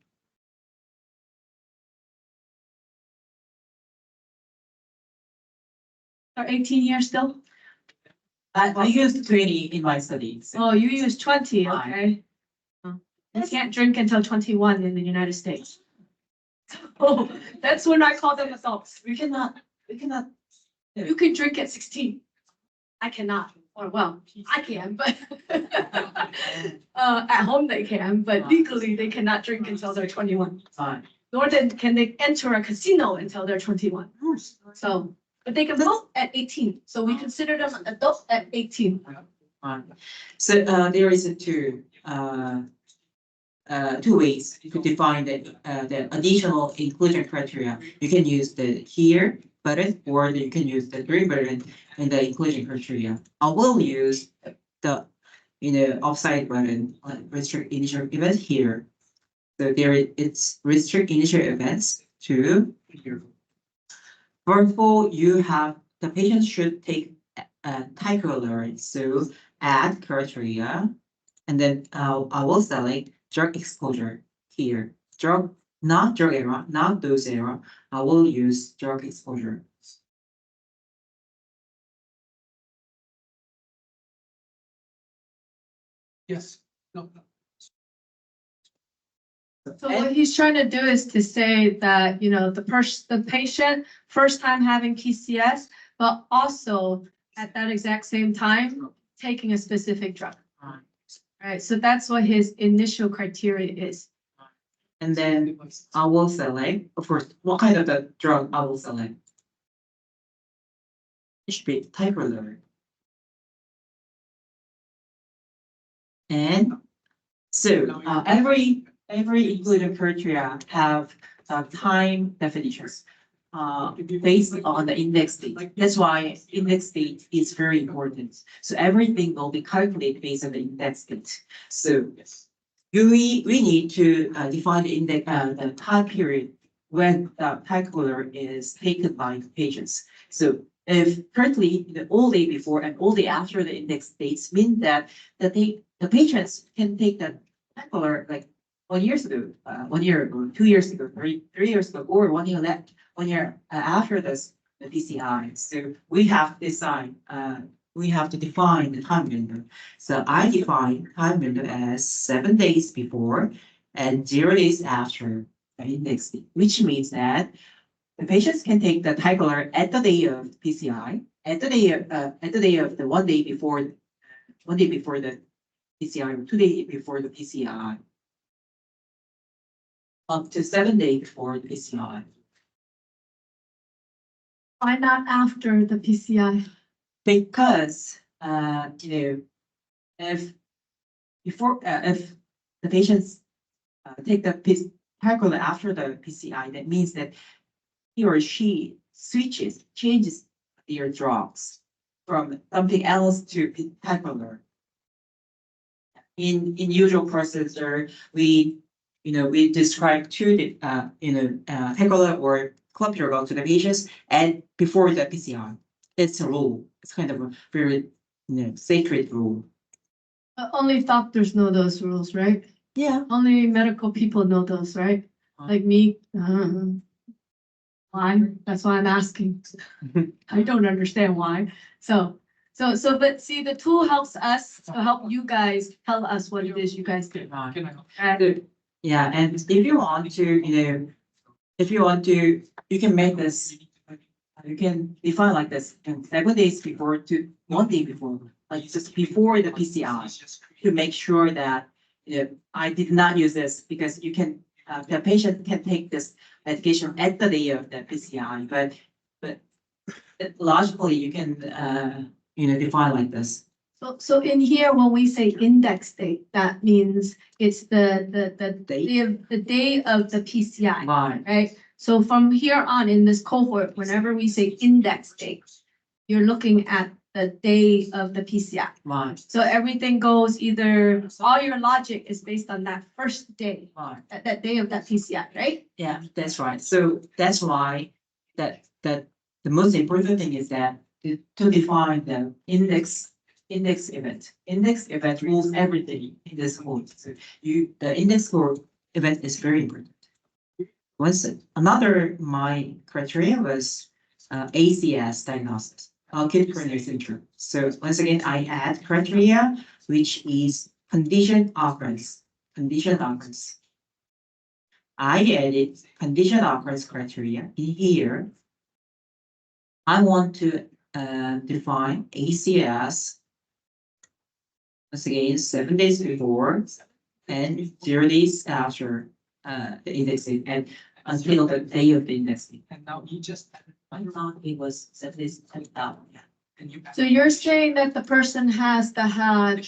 Or 18 years still? I used 20 in my studies. Oh, you use 20, Fine. okay. You can't drink until 21 in the United States. Oh, that's when I call them adults. We cannot. You can drink at 16. I cannot, or well, I can, but at home they can, but legally they cannot drink until they're 21. Fine. Nor then can they enter a casino until they're 21. So, but they can vote at 18. So we consider them an adult at 18. So there is two ways to define the additional inclusion criteria. You can use the here button, or you can use the green button in the inclusion criteria. I will use the offside button on restrict initial event here. So it's restrict initial events to here. First of all, you have the patient should take Ticagrelor. So add criteria, and then I will select drug exposure here. Not drug era, not dose era. I will use drug exposure. Yes, no, So what he's trying to do is to say that, the patient first time having PCS, but also at that exact same time, taking a specific drug. Right, so that's what his initial criteria is. And then I will select, of course, what kind of the drug I will select. It should be Ticagrelor. And so every included criteria have time definitions based on the index date. That's why index date is very important. So everything will be calculated based on the index date. So we need to define the index the time period when the Ticagrelor is taken by the patients. So if currently the all day before and all day after the index dates mean that the patients can take the Ticagrelor like 1 year ago, 1 year ago, 2 years ago, 3 years ago, or 1 year left, 1 year after this the PCI. So we have to decide. We have to define the time window. So I define time window as 7 days before and 0 days after the index date, which means that the patients can take the Ticagrelor at the day of PCI, at the day of the 1 day before the PCI, 2 days before the PCI, up to 7 days before the PCI. Why not after the PCI? Because, if if the patients take the Ticagrelor after the PCI, that means that he or she changes their drugs from something else to Ticagrelor. In usual procedure, we describe Ticagrelor or Clopidogrel to the patients and before the PCI. It's a rule. It's kind of a very sacred rule. Only doctors know those rules, right? Yeah. Only medical people know those, right? Like me. Why? That's why I'm asking. I don't understand why. So, but see, the tool helps us to help you guys tell us what it is you guys do. Right? Yeah, and if you want to, you can make this. You can define like this, and 7 days before to 1 day before, like just before the PCI, to make sure that I did not use this because you can the patient can take this medication at the day of the PCI, but logically you can define like this. So in here, when we say index date, that means it's the day of the PCI, Right. right? So from here on in this cohort, whenever we say index date, you're looking at the day of the PCI. Right. So everything goes either, all your logic is based on that first day, Right. that day of that PCI, right? Yeah, that's right. So that's why that the most important thing is that to define the index event. Index event rules everything in this code. So the index code event is very important. Another my criteria was ACS diagnosis, acute coronary syndrome. So once again, I add criteria which is condition occurrence. Condition occurrence. I added condition occurrence criteria in here. I want to define ACS once again 7 days before and 0 days after the indexing and until the day of the indexing. And now you just. I thought it was 7 days out. And you. So you're saying that the person has to have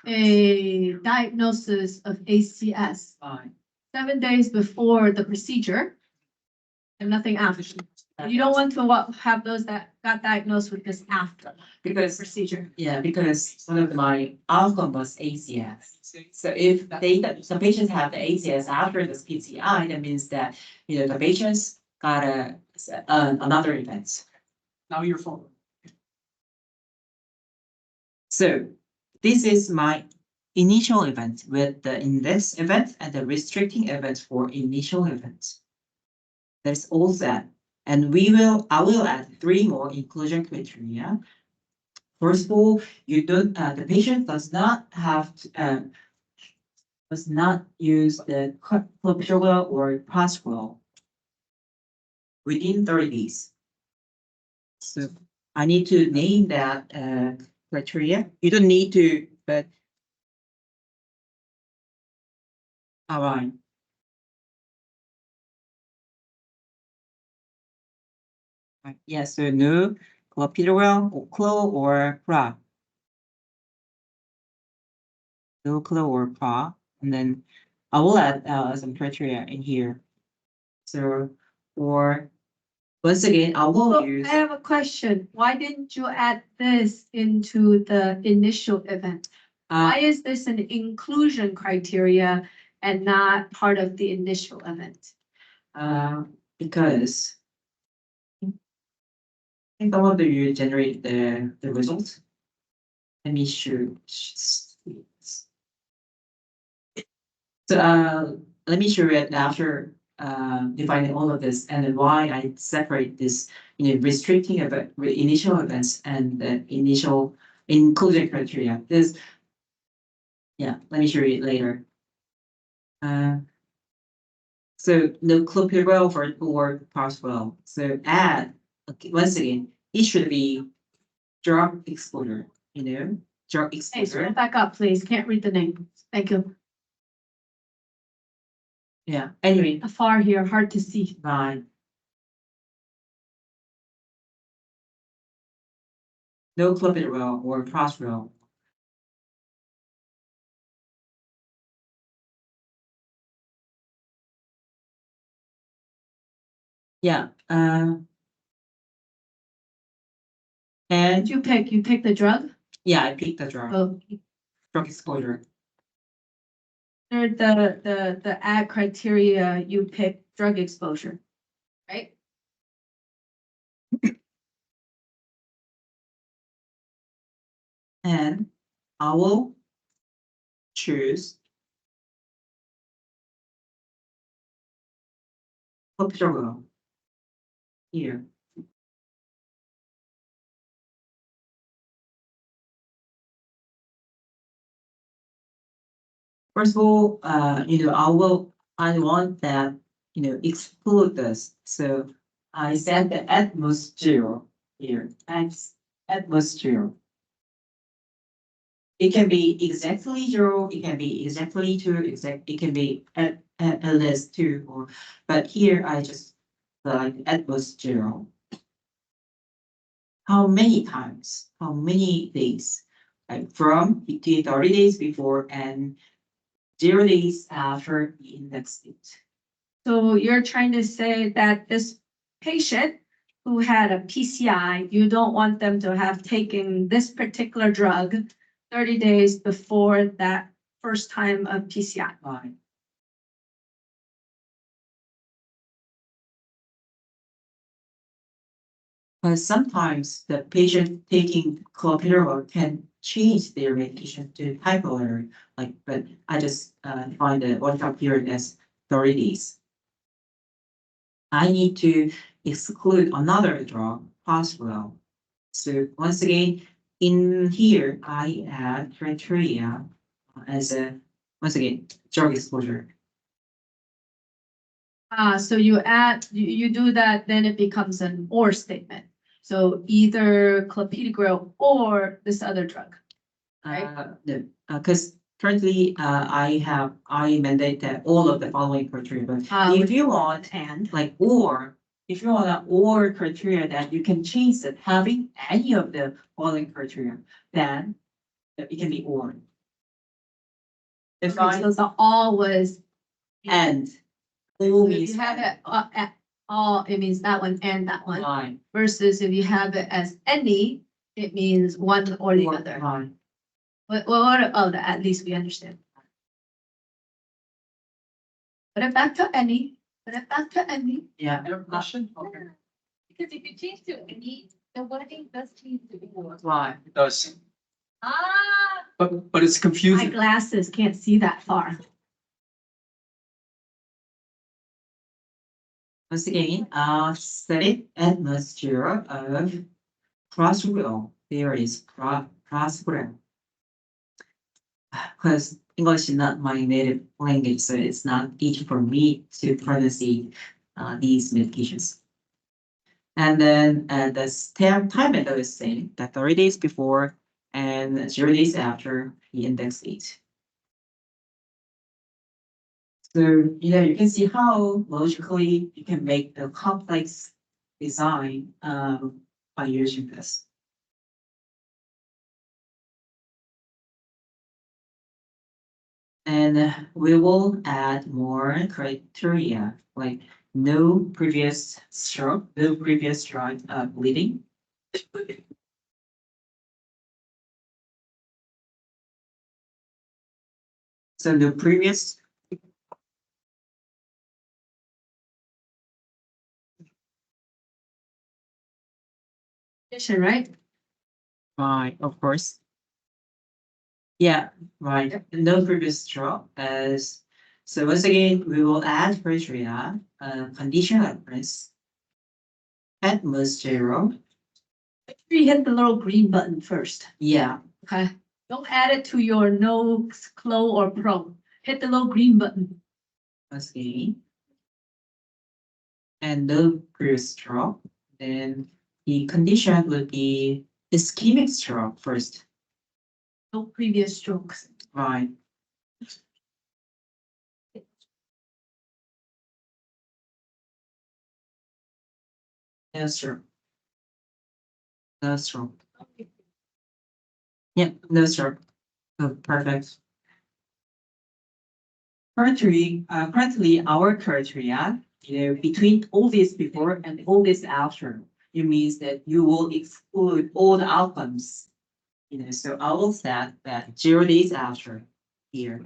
a diagnosis of ACS Fine. 7 days before the procedure and nothing after. You don't want to have those that got diagnosed with this after the Because procedure. yeah, because one of my outcome was ACS. So if the patients have the ACS after this PCI, that means that the patients got another event. Now you're forward. So this is my initial event with the index event and the restricting event for initial events. That's all set. And I will add 3 more inclusion criteria. First of all, the patient does not have to, does not use the Clopidogrel or Percutaneous within 30 days. So I need to name that criteria. You don't need to, but all right. Yeah, so no Clopidogrel or Clo or Pra. No Clo or Pra, and then I will add some criteria in here. So, or once again, I will So use. I have a question. Why didn't you add this into the initial event? Why is this an inclusion criteria and not part of the initial event? Because I think some of you generate the results. Let me show. So let me show it after defining all of this and then why I separate this restricting event, initial events and the initial inclusion criteria. Let me show you later. So no Clopidogrel or Percutaneous. So add once again, it should be drug exposure. drug Hey, exposure. scroll back up, please. Can't read the name. Thank you. Yeah, anyway, Far here, hard to see. by no clopidogrel or prostrel. Yeah, and Did you pick? You picked the drug? yeah, I picked the drug, Oh, drug exposure. under the ad criteria, you pick drug exposure, right? And I will choose clopidogrel here. First of all, I want that, exclude this. So I set the atmosphere here, atmosphere. It can be exactly 0, it can be exactly 2, it can be at least 2, but here I just like atmosphere. How many times? How many days? Like from between 30 days before and 0 days after the index date. So you're trying to say that this patient who had a PCI, you don't want them to have taken this particular drug 30 days before that first time of PCI. Right. But sometimes the patient taking clopidogrel can change their medication to Ticagrelor, but I just find the watch-out period as 30 days. I need to exclude another drug, Prostrel. So once again, in here, I add criteria as once again, drug exposure. So you do that, then it becomes an or statement. So either clopidogrel or this other drug. Right. No, because currently, I mandate that all of the following criteria, but if you want, And if you want an or criteria that you can change it, having any of the following criteria, then it can be or. If I, so the all was. and, all So if means. you have it at all, it means that one and that one. Fine. Versus if you have it as any, it means one or the other. Fine. At least we understand. Put it back to any, put it back to any. Yeah. Any question? Okay. Because if you change to any, the wording does change to or. Why? It does, Ah, but it's My confusing. glasses can't see that far. Once again, set atmosphere of Prostrel. There is Prostrel. Because English is not my native language, so it's not easy for me to pronounce these medications. And then the time window is same, the 30 days before and 0 days after the index date. So, you can see how logically you can make a complex design by using this. And we will add more criteria, like no previous stroke, no previous drug bleeding. So the previous. Right? Right, of course. Yeah, right. No previous stroke as. So once again, we will add criteria, condition of risk, atmosphere. You hit the little green button first, Yeah, okay? Don't add it to your no, clo, or pro. Hit the little green button. once again. And no previous stroke. Then the condition would be ischemic stroke first. no previous strokes. Right. No stroke. No stroke. Yeah, no stroke. Oh, perfect. Currently our criteria, between all this before and all this after, it means that you will exclude all the outcomes. So I will set that 0 days after here.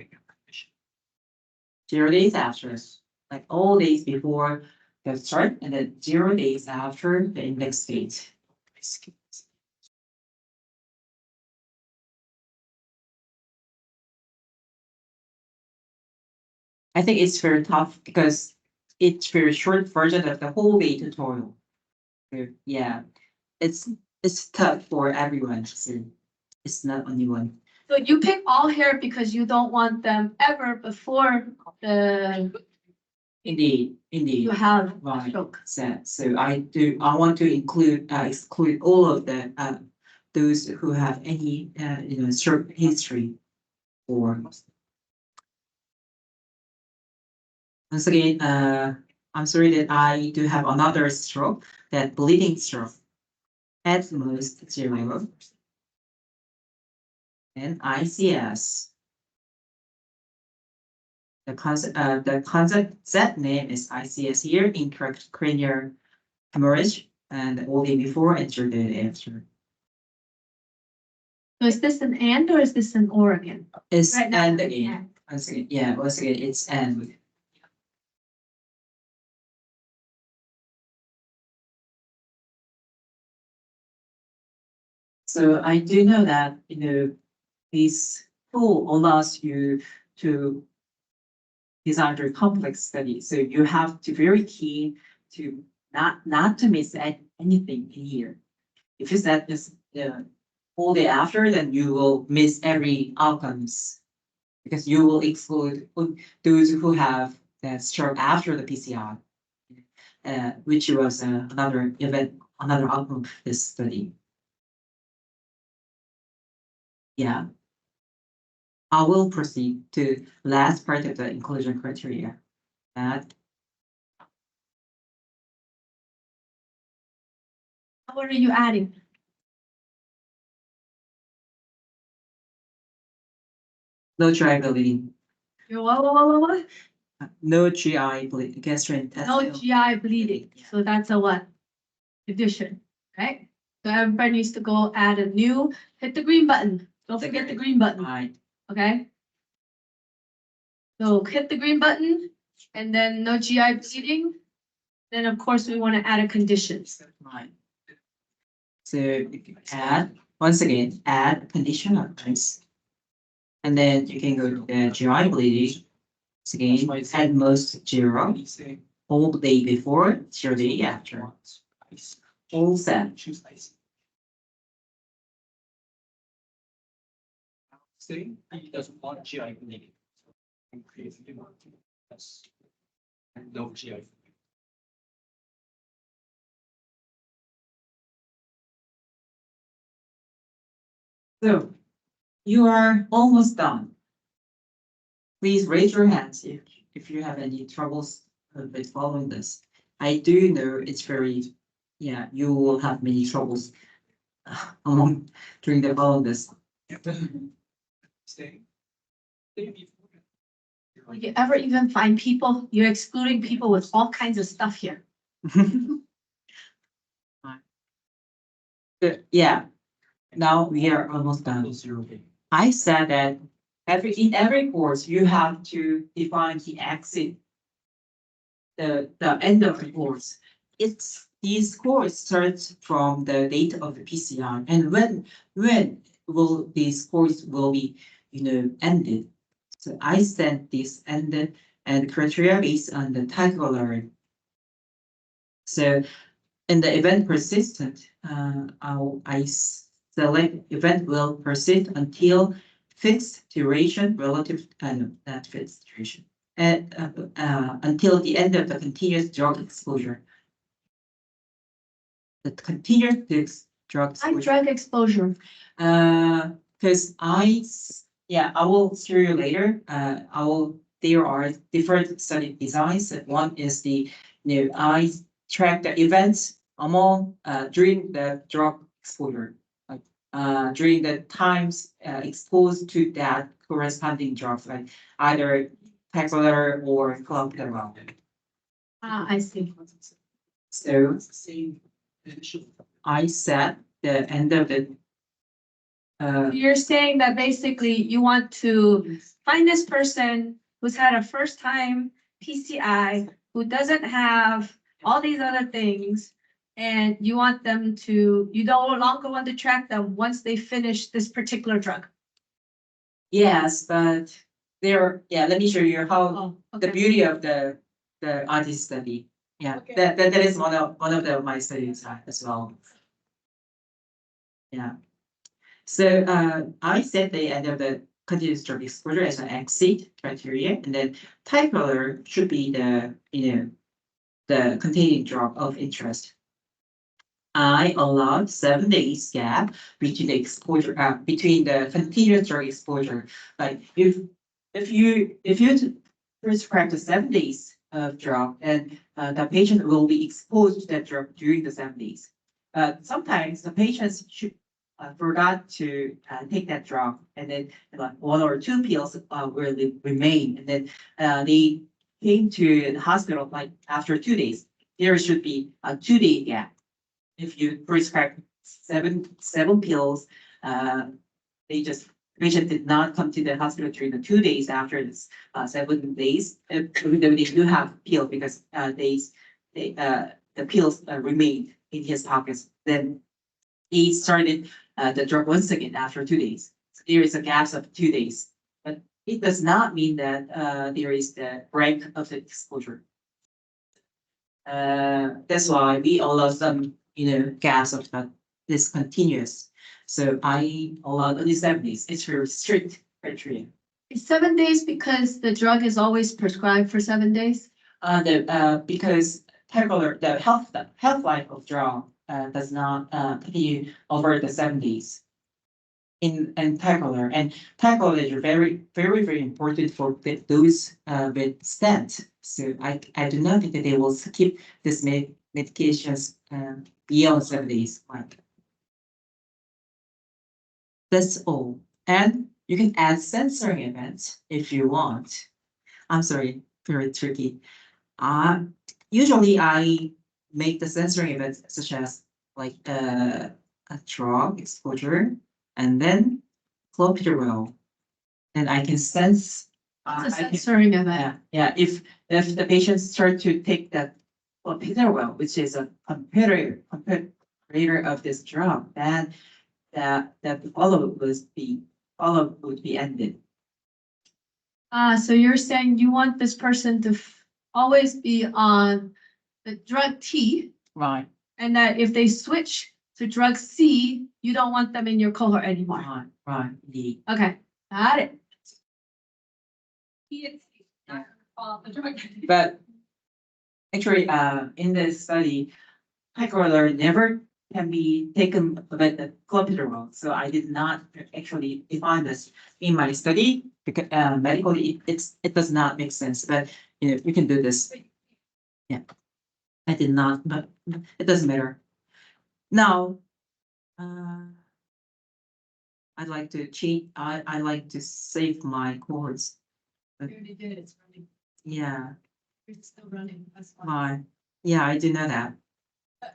0 days after, like all days before the start, and then 0 days after the index date. I think it's very tough because it's very short version of the whole day tutorial. So, yeah, it's tough for everyone. So it's not only one. So you pick all here because you don't want them ever before the, Indeed, indeed. you have Right. stroke. So I want to exclude all of the those who have any stroke history or once again, I'm sorry that I do have another stroke, that bleeding stroke at most 0 and ICS. The concept set name is ICS here, incorrect cranial hemorrhage, and all day before and 0 day after. So is this an and or is this an or again? It's Right now, and it's again. and. Once again, yeah, once again, it's and. So I do know that, this tool allows you to design very complex study. So you have to very keen to not to miss anything in here. If you set this all day after, then you will miss every outcomes because you will exclude those who have that stroke after the PCR, which was another event, another outcome of this study. Yeah. I will proceed to last part of the inclusion criteria. That What are you adding? no GI bleeding, You're what? no GI bleeding, No gastrointestinal. GI bleeding. So that's a what? Addition, right? So everybody needs to go add a new, hit the green button. Don't forget the green button, Right, okay? So hit the green button and then no GI bleeding. Then of course we want to add a condition. right. So you can add, once again, add condition items. And then you can go to the GI bleeding. Once again, at most 0, all day before, 0 day after. All set. Say he doesn't want GI bleeding. Yes. And no GI. So you are almost done. Please raise your hands if you have any troubles with following this. I do know it's very, yeah, you will have many troubles along during the following this. Stay. Will you ever even find people? You're excluding people with all kinds of stuff here. Yeah, now we are almost done. I said that in every course, you have to define the exit, the end of the course. These course starts from the date of the PCR, and when will these course will be ended. So I sent this ended and criteria based on the Ticagrelor. So in the event persistent, I select event will persist until fixed duration relative, not fixed duration, and until the end of the continuous drug exposure. The continuous drug Like exposure. drug exposure. because I will show you later. There are different study designs. One is I track the events among during the drug exposure, like during the times exposed to that corresponding drug, like either Ticagrelor or Clopidogrel. I see. So Same initial. I set the end of the You're saying that basically you want to find this person who's had a first time PCI, who doesn't have all these other things. And you want them to, you no longer want to track them once they finish this particular drug. yes, but let me show you how Oh, the okay. beauty of the artist study. Yeah, Okay. that is one of my studies as well. Yeah. So I set the end of the continuous drug exposure as an exit criteria, and then type color should be the the containing drug of interest. I allowed 7 days gap between the exposure between the continuous drug exposure. Like if you prescribe the 7 days of drug, and the patient will be exposed to that drug during the 7 days. Sometimes the patients should forgot to take that drug, and then like 1 or 2 pills will remain, and then they came to the hospital like after 2 days. There should be a 2-day gap. If you prescribe seven pills, patient did not come to the hospital during the 2 days after this 7 days. Even though they do have pill because the pills remained in his pockets. Then he started the drug once again after 2 days. So there is a gap of 2 days, but it does not mean that there is the break of the exposure. That's why we allow some gaps of that discontinuous. So I allowed only 7 days. It's very strict criteria. It's 7 days because the drug is always prescribed for 7 days. Because the health life of drug does not continue over the 7 days. In Ticagrelor, and Ticagrelor is very important for those with stent. So I do not think that they will skip this medications beyond 7 days. Right. That's all. And you can add sensory events if you want. I'm sorry, very tricky. Usually I make the sensory events such as like a drug exposure, and then Clopidogrel, and I can sense. It's a I can- sensory event. yeah. If the patients start to take that Clopidogrel, which is a comparator of this drug, then that follow would be ended. So you're saying you want this person to always be on the drug T, Right. and that if they switch to drug C, you don't want them in your cohort anymore. Right. Indeed. Okay, got it. But actually, in this study, Ticagrelor never can be taken with the Clopidogrel. So I did not actually define this in my study because medically it does not make sense. But you can do this. Yeah, I did not, but it doesn't matter. Now, I'd like to cheat. I like to save my cohorts. You already did, it's running. Yeah, It's still running, that's fine. fine. Yeah, I do know that.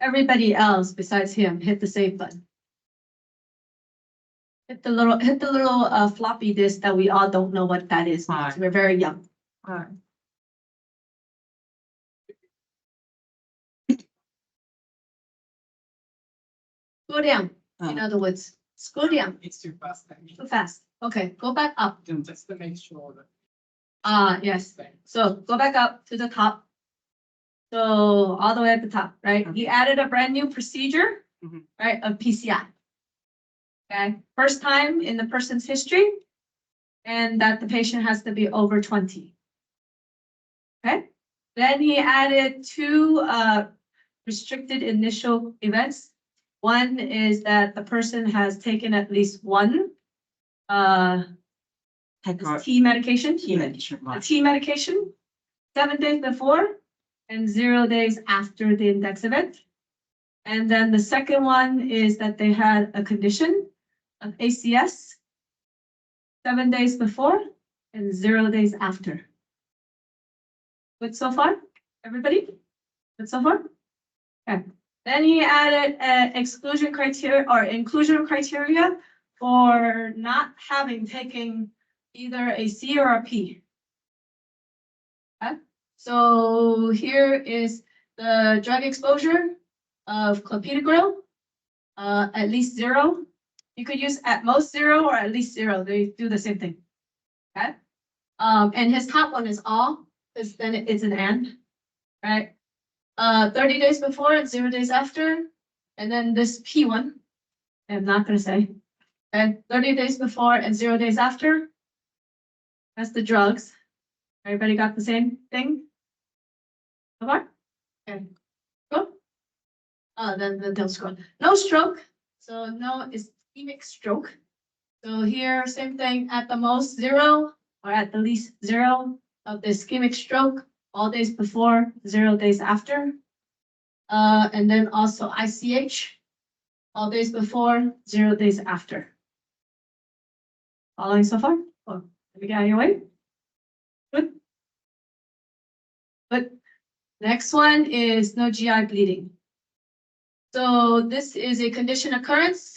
Everybody else besides him, hit the save button. Hit the little floppy disk that we all don't know what that is, because Fine. we're very young. Fine. Go down, in Uh. other words, scroll down, It's too fast. too fast. Okay, go back up. Just to make sure that. Yes, so go back up to the top. So all the way at the top, right? He added a brand new procedure, Mhm. right, of PCI. Okay, first time in the person's history, and that the patient has to be over 20. Okay, then he added 2 restricted initial events. One is that the person has taken at least 1 Ticagrelor, T medication. T medication, The right? T medication, 7 days before and 0 days after the index event. And then the second one is that they had a condition of ACS, 7 days before and 0 days after. Good so far, everybody? Good so far? Okay. Then he added exclusion criteria or inclusion criteria for not having taken either a C or a P. Okay. So here is the drug exposure of Clopidogrel, at least 0. You could use at most 0 or at least 0. They do the same thing. Okay. And his top one is all, because then it's an and, right? 30 days before and 0 days after. And then this P one, I'm not gonna say. And 30 days before and 0 days after. That's the drugs. Everybody got the same thing? So far? Okay. Go. Then they'll scroll. No stroke. So no ischemic stroke. So here, same thing, at the most 0 or at the least 0 of the ischemic stroke, all days before, 0 days after. And then also ICH, all days before, 0 days after. Following so far? Oh, let me get out of your way. Good. But next one is no GI bleeding. So this is a condition occurrence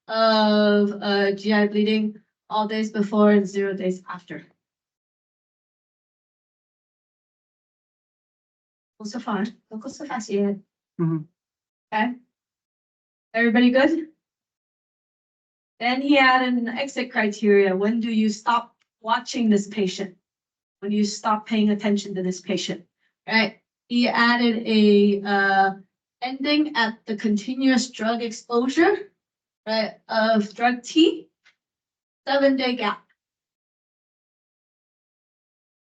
of GI bleeding all days before and 0 days after. Go so far. Don't go so fast yet. Mhm. Okay. Everybody good? Then he added an exit criteria. When do you stop watching this patient? When do you stop paying attention to this patient? Right? He added a ending at the continuous drug exposure, right, of drug T, 7-day gap.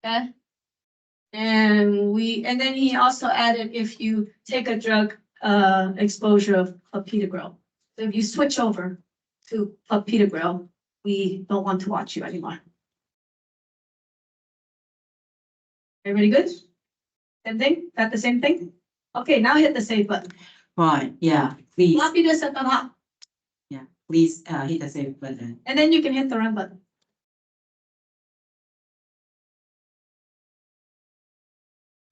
Okay. And then he also added if you take a drug exposure of Clopidogrel. So if you switch over to Clopidogrel, we don't want to watch you anymore. Everybody good? Same thing? Got the same thing? Okay, now hit the save button. Right, yeah, please, Floppy just at the top, yeah, please, hit the save button. and then you can hit the run button.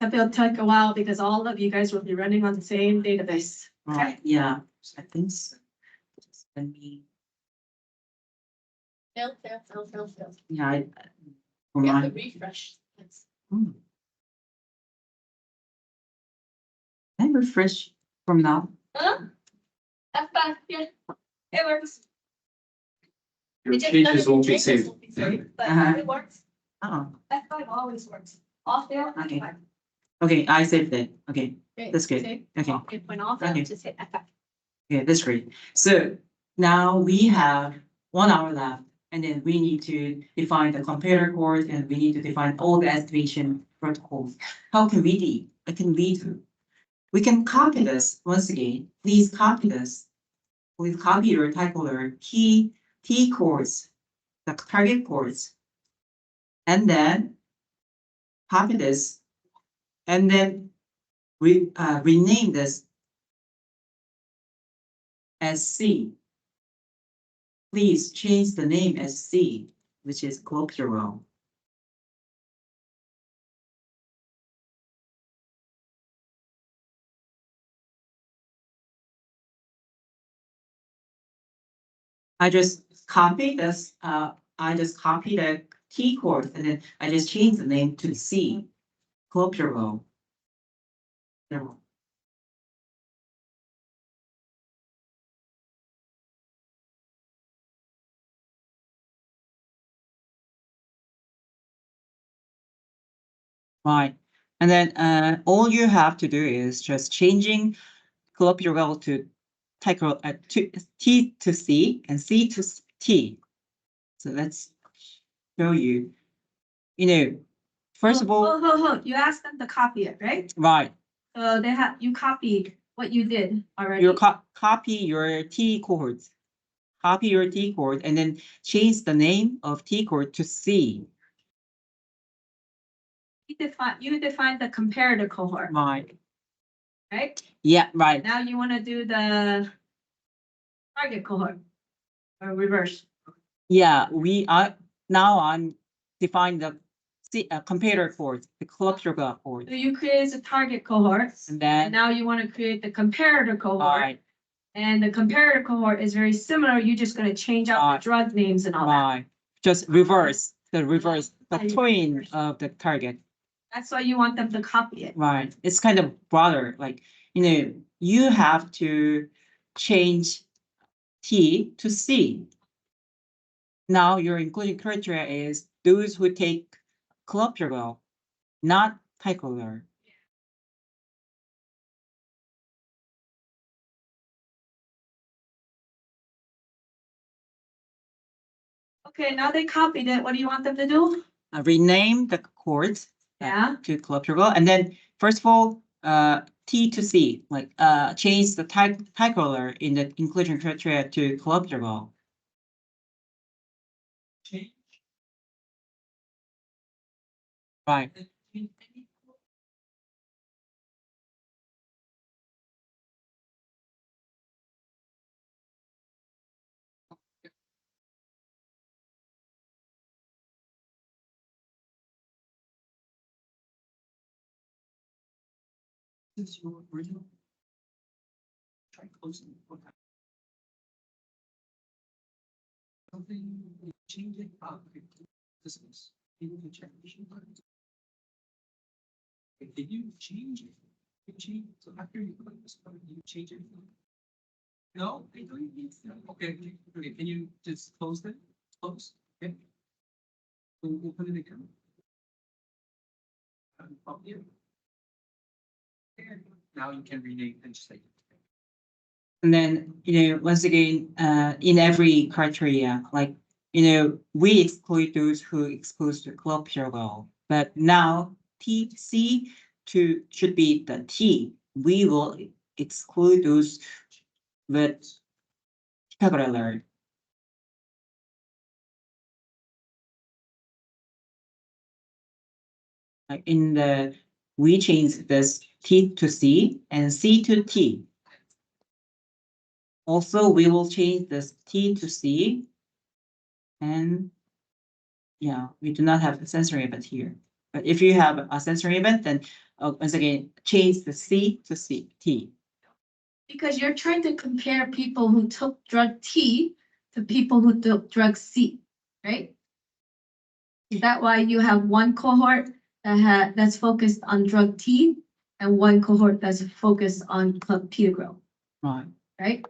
That will take a while because all of you guys will be running on the same database. Right, yeah, I think so. Just let me, Fail. yeah, We have to remind, refresh. I refresh from now. F5, yeah, it works. Your It just changes doesn't won't be changes saved. won't be saved, But Uh-huh. it works. F5 always works. Off there. Okay. F5. Okay, I saved it, okay, Great. that's good. Save. Okay. It went off, Okay. just hit F5. Yeah, that's great. So now we have 1 hour left, and then we need to define the comparator course, and we need to define all the estimation protocols. How can we do? I can read through. We can copy this once again. Please copy this. Please copy your Ticagrelor T course, the target course, and then copy this, and then we rename this as C. Please change the name as C, which is Clopidogrel. I just copied this, I just copied the T course and then I just changed the name to C, Clopidogrel. There. Right, and then all you have to do is just changing Clopidogrel to Ticagrelor to T to C and C to T. So let's show you. You know, first of all, You asked them to copy it, right? right, You copied what you did already. you copy your T cohorts. copy your T chord and then change the name of T chord to C. You define the comparator cohort, Right. right? Yeah, right. Now you want to do the target cohort or reverse. Yeah, we are now I'm define the comparator chord, the Clopidogrel So chord. you create a target cohort, And and then now you want to create the comparator cohort. right, And the comparator cohort is very similar. You're just going to change out the drug names and all that. right. Just reverse, the twin of the target. That's why you want them to copy it. Right. It's kind of broader, like, you have to change T to C. Now your inclusion criteria is those who take Clopidogrel, not Ticagrelor. Okay, now they copied it. What do you want them to do? Rename the chords Yeah. to Clopidogrel, and then first of all, T to C, like change the Ticagrelor in the inclusion criteria to Clopidogrel. Right. This is your original. Try closing. Something change it. This is check. Did you change it? You change so after you click this button, you change it. No, I don't need that. Okay, okay. Can you just close that? Close. Okay. We'll put it again. Up here. Now you can rename and just like. And then, once again, in every criteria, like, we exclude those who exposed to Clopidogrel, but now TC should be the T. We will exclude those with Ticagrelor. Like we change this T to C and C to T. Also, we will change this T to C. And yeah, we do not have a sensory event here. But if you have a sensory event, then once again, change the C to T. Because you're trying to compare people who took drug T to people who took drug C, right? Is that why you have one cohort that's focused on drug T and one cohort that's focused on Clopidogrel, Right. right?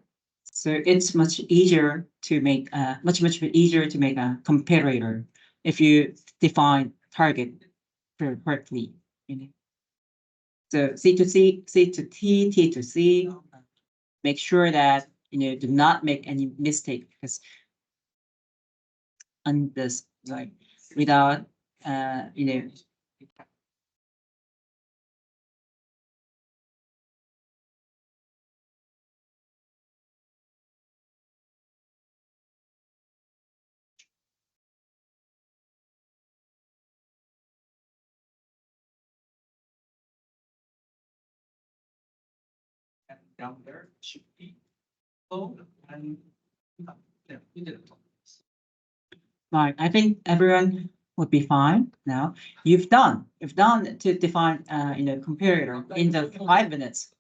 So it's much easier to make much easier to make a comparator if you define target correctly. So C to C, C to T, T to C. Make sure that do not make any mistake, because on this, like, without down there should be low and yeah, we did it. Right, I think everyone would be fine now. You've done to define comparator in the 5 minutes.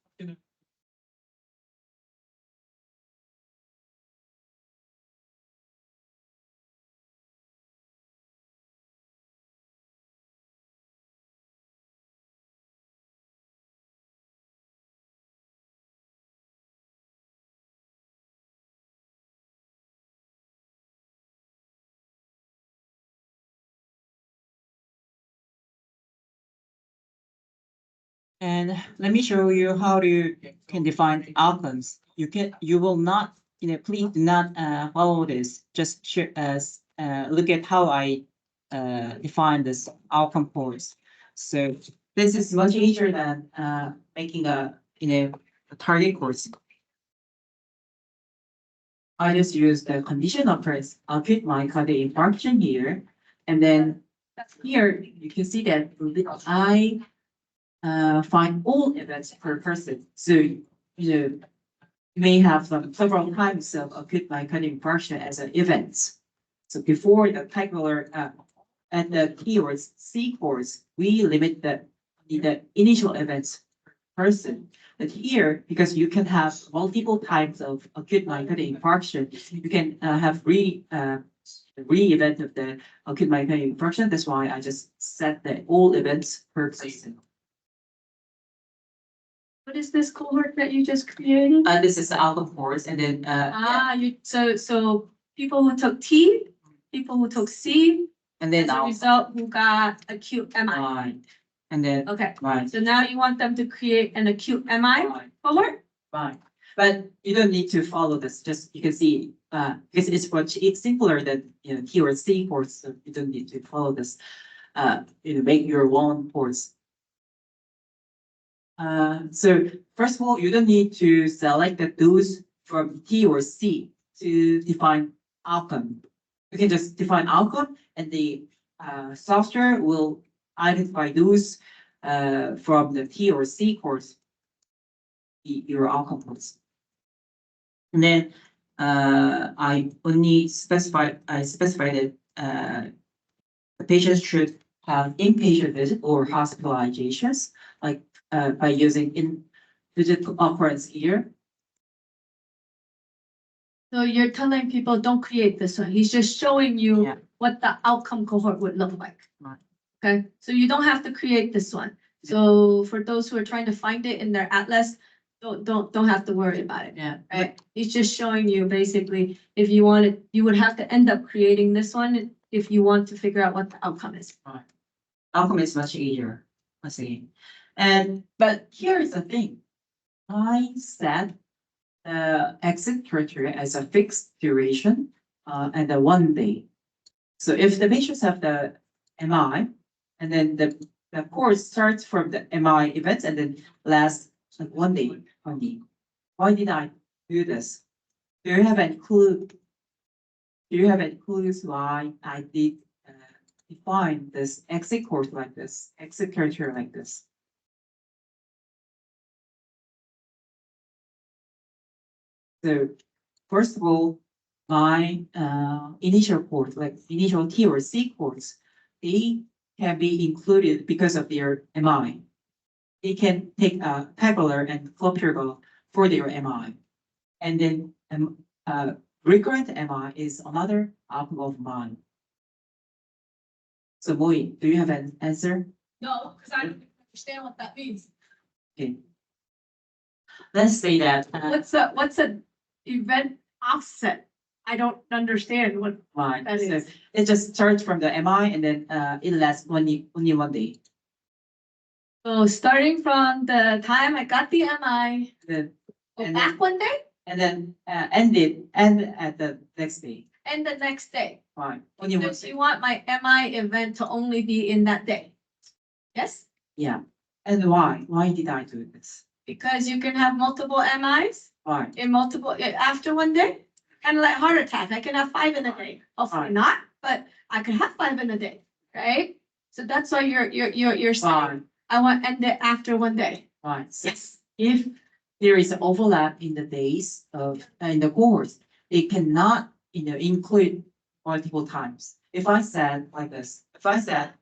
And let me show you how you can define outcomes. You will not, please do not follow this. Just look at how I define this outcome course. So this is much easier than making a target course. I just use the condition occurs acute myocardial infarction here, and then here you can see that I find all events per person. So you know you may have several times of acute myocardial infarction as an event. So before the Ticagrelor and the keywords C course, we limit the initial events per person. But here, because you can have multiple types of acute myocardial infarction, you can have event of the acute myocardial infarction. That's why I just set the all events per person. What is this cohort that you just created? And this is the outcome course, and then So people who took T, people who took C, and as then a result, who got acute MI. right, and then Okay, right. so now you want them to create an acute MI cohort? Fine, but you don't need to follow this, just you can see, because it's simpler than, keyword C course, so you don't need to follow this. Make your own course. So first of all, you don't need to select those from T or C to define outcome. You can just define outcome and the software will identify those from the T or C course, your outcome course. And then I specified that the patient should have inpatient visit or hospitalizations, like by using in visit occurrence here. So you're telling people, don't create this one. He's just showing you Yeah. what the outcome cohort would look like. Right. Okay, so you don't have to create this one. So for those who are trying to find it in their atlas, don't have to worry about it. Yeah. Right? He's just showing you basically, if you wanted, you would have to end up creating this one if you want to figure out what the outcome is. Outcome is much easier, let's see. But here is the thing. I set the exit criteria as a fixed duration and a 1 day. So if the patients have the MI, and then the course starts from the MI events and then lasts like 1 day only. Why did I do this? Do you have any clue? Do you have any clues why I did define this exit course like this, exit criteria like this? So first of all, my initial course, like initial T or C course, they can be included because of their MI. They can take Ticagrelor and Clopidogrel for their MI. And then recurrent MI is another outcome of mine. So Moy, do you have an answer? No, because I don't understand what that means. Okay. Let's say that What's a event offset? I don't understand what fine. that So is. it just starts from the MI and then it lasts only 1 day. So starting from the time I got the MI, Then go And back 1 day and then end at the next day. and the next day. Fine. Only 1 Because day. you want my MI event to only be in that day. Yes, Yeah. And why? Why did I do this? because you can have multiple MIs Why? in multiple, after 1 day. Kind of like heart attack, I can have 5 in a day. Hopefully Fine. not, but I could have 5 in a day, right? So that's why you're saying, Fine. I want end it after 1 day. Fine. So Yes. if there is an overlap in the days of in the course, it cannot include multiple times. If I said like this, if I said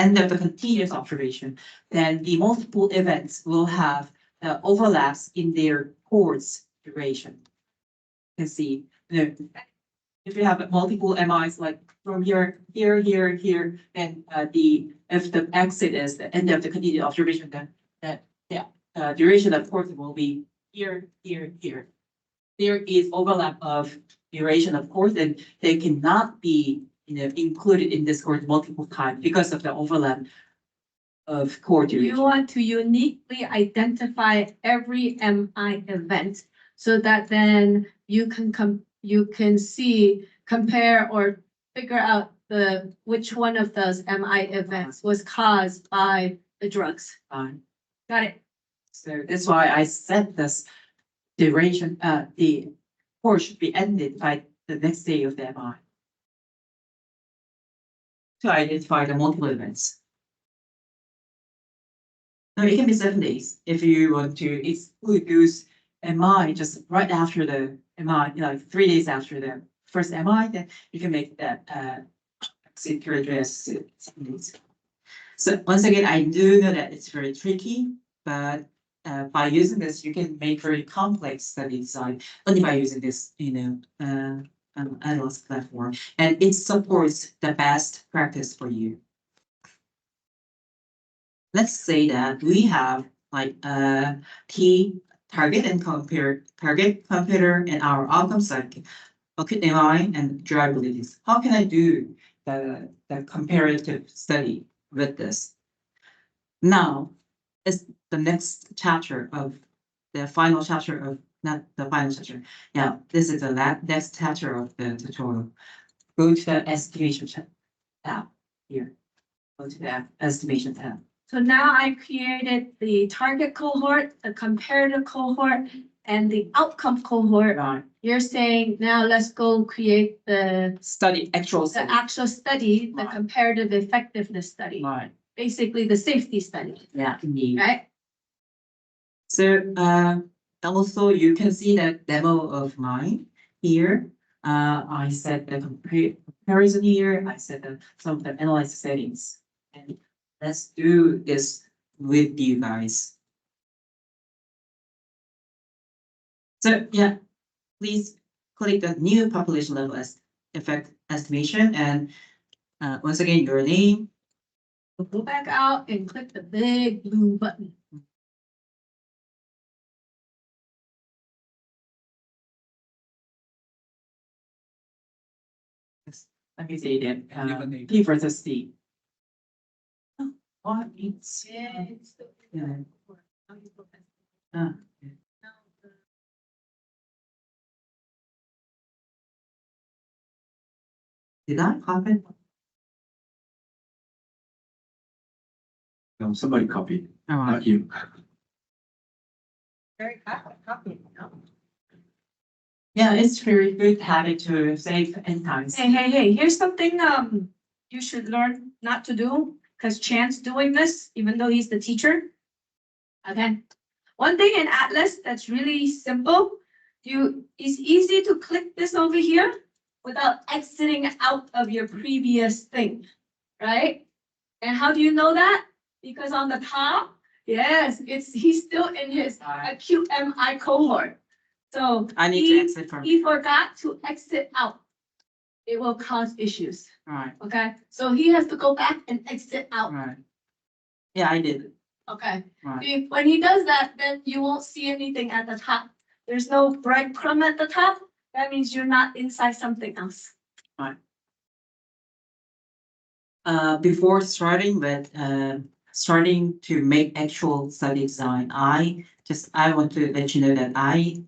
end of the continuous observation, then the multiple events will have overlaps in their course duration. You can see, if you have multiple MIs like from here, then if the exit is the end of the continuous observation, then duration of course will be here. There is overlap of duration of course, and they cannot be included in this course multiple times because of the overlap of core duration. You want to uniquely identify every MI event so that then you can compare or figure out which one of those MI events was caused by the drugs. Fine. Got it? So that's why I set this duration, the course should be ended by the next day of the MI. To identify the multiple events. No, it can be 7 days if you want to exclude those MI just right after the MI, like 3 days after the first MI, then you can make that secure address 7 days. So once again, I do know that it's very tricky, but by using this, you can make very complex study design only by using this, Atlas platform, and it supports the best practice for you. Let's say that we have like a key target and target computer and our outcomes like acute MI and durabilities. How can I do the comparative study with this? Now, is the next chapter of the final chapter of, not the final chapter. Yeah, this is the next chapter of the tutorial. Go to the estimation tab here. Go to the estimation tab. So now I created the target cohort, the comparator cohort, and the outcome cohort. Right. You're saying now let's go create the Actual the study. actual study, the Right. comparative effectiveness study, Right. basically the safety study, Yeah, indeed. right? So also you can see that demo of mine here. I set the comparison here. I set some of the analyze settings. And let's do this with you guys. So yeah, please click the new population level effect estimation, and once again your name. Go back out and click the big blue button. Let me say that Give a name. P versus T. Oh, what it's Yeah. yeah. Ah, did I copy? No, somebody copied, All right. not you. Very copy. Yeah, it's very good habit to save end times. Hey, here's something you should learn not to do, because Chan's doing this, even though he's the teacher. Okay. One thing in Atlas that's really simple, it's easy to click this over here without exiting out of your previous thing, right? And how do you know that? Because on the top, yes, he's still in his acute MI cohort. So I need to exit from. he forgot to exit out. It will cause issues, All right, okay? So he has to go back and exit all out, right. Yeah, I did. okay? Right. When he does that, then you won't see anything at the top. There's no breadcrumb at the top. That means you're not inside something else. Before starting to make actual study design, I want to let you know that I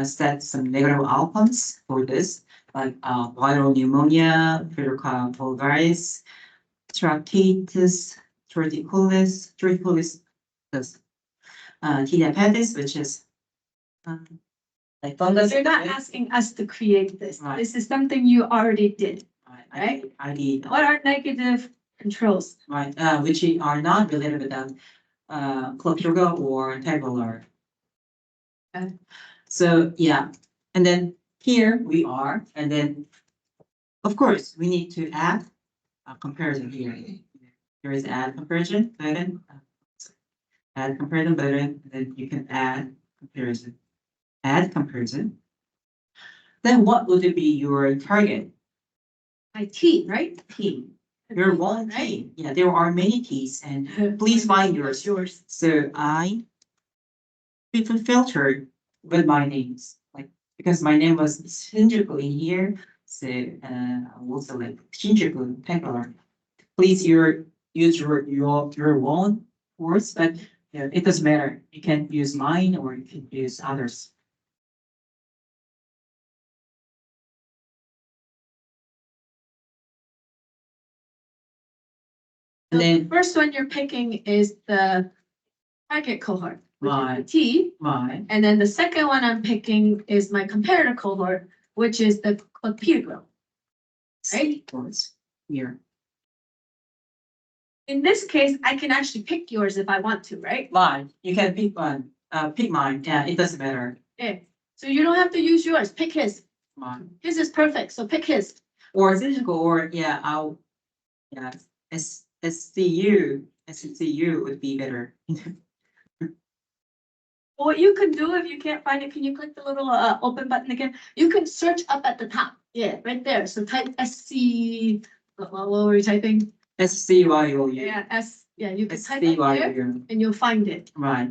set some negative outcomes for this, like viral pneumonia, Percutaneous vulgaris, tracheitis, torticollis, this, T-diabetes, which is like fungus. You're not asking us to create this. Right. This is something you already did. I did. What are negative controls? Right, which are not related with Clopidogrel or Ticagrelor. Okay. So yeah, and then here we are, and then of course we need to add a comparison here. Here is add comparison button. Add comparison button, and then you can add comparison. Add comparison. Then what would be your target? My T, right? T. Your one Right? T. Yeah, there are many T's, and please find yours. Yours. So I people filtered with my names, like because my name was Shinjuku in here. So I will select Shinjuku Ticagrelor. Please use your own words, but it doesn't matter. You can use mine or you can use others. And The then first one you're picking is the target cohort. which is the Right. T. Right. And then the second one I'm picking is my comparator cohort, which is the Clopidogrel. Right? Words here. In this case, I can actually pick yours if I want to, right? Mine, you can pick one, pick mine, yeah, it doesn't matter, Okay, so you don't have to use yours, pick his. mine. His is perfect, so pick his. Or physical, or, yeah, yeah, SCU would be better. What you can do if you can't find it, can you click the little open button again? You can search up at the top. Yeah, right there. So type SC, what were we typing? SCYOU. Yeah, you can type up there SCYOU, and you'll find it. right,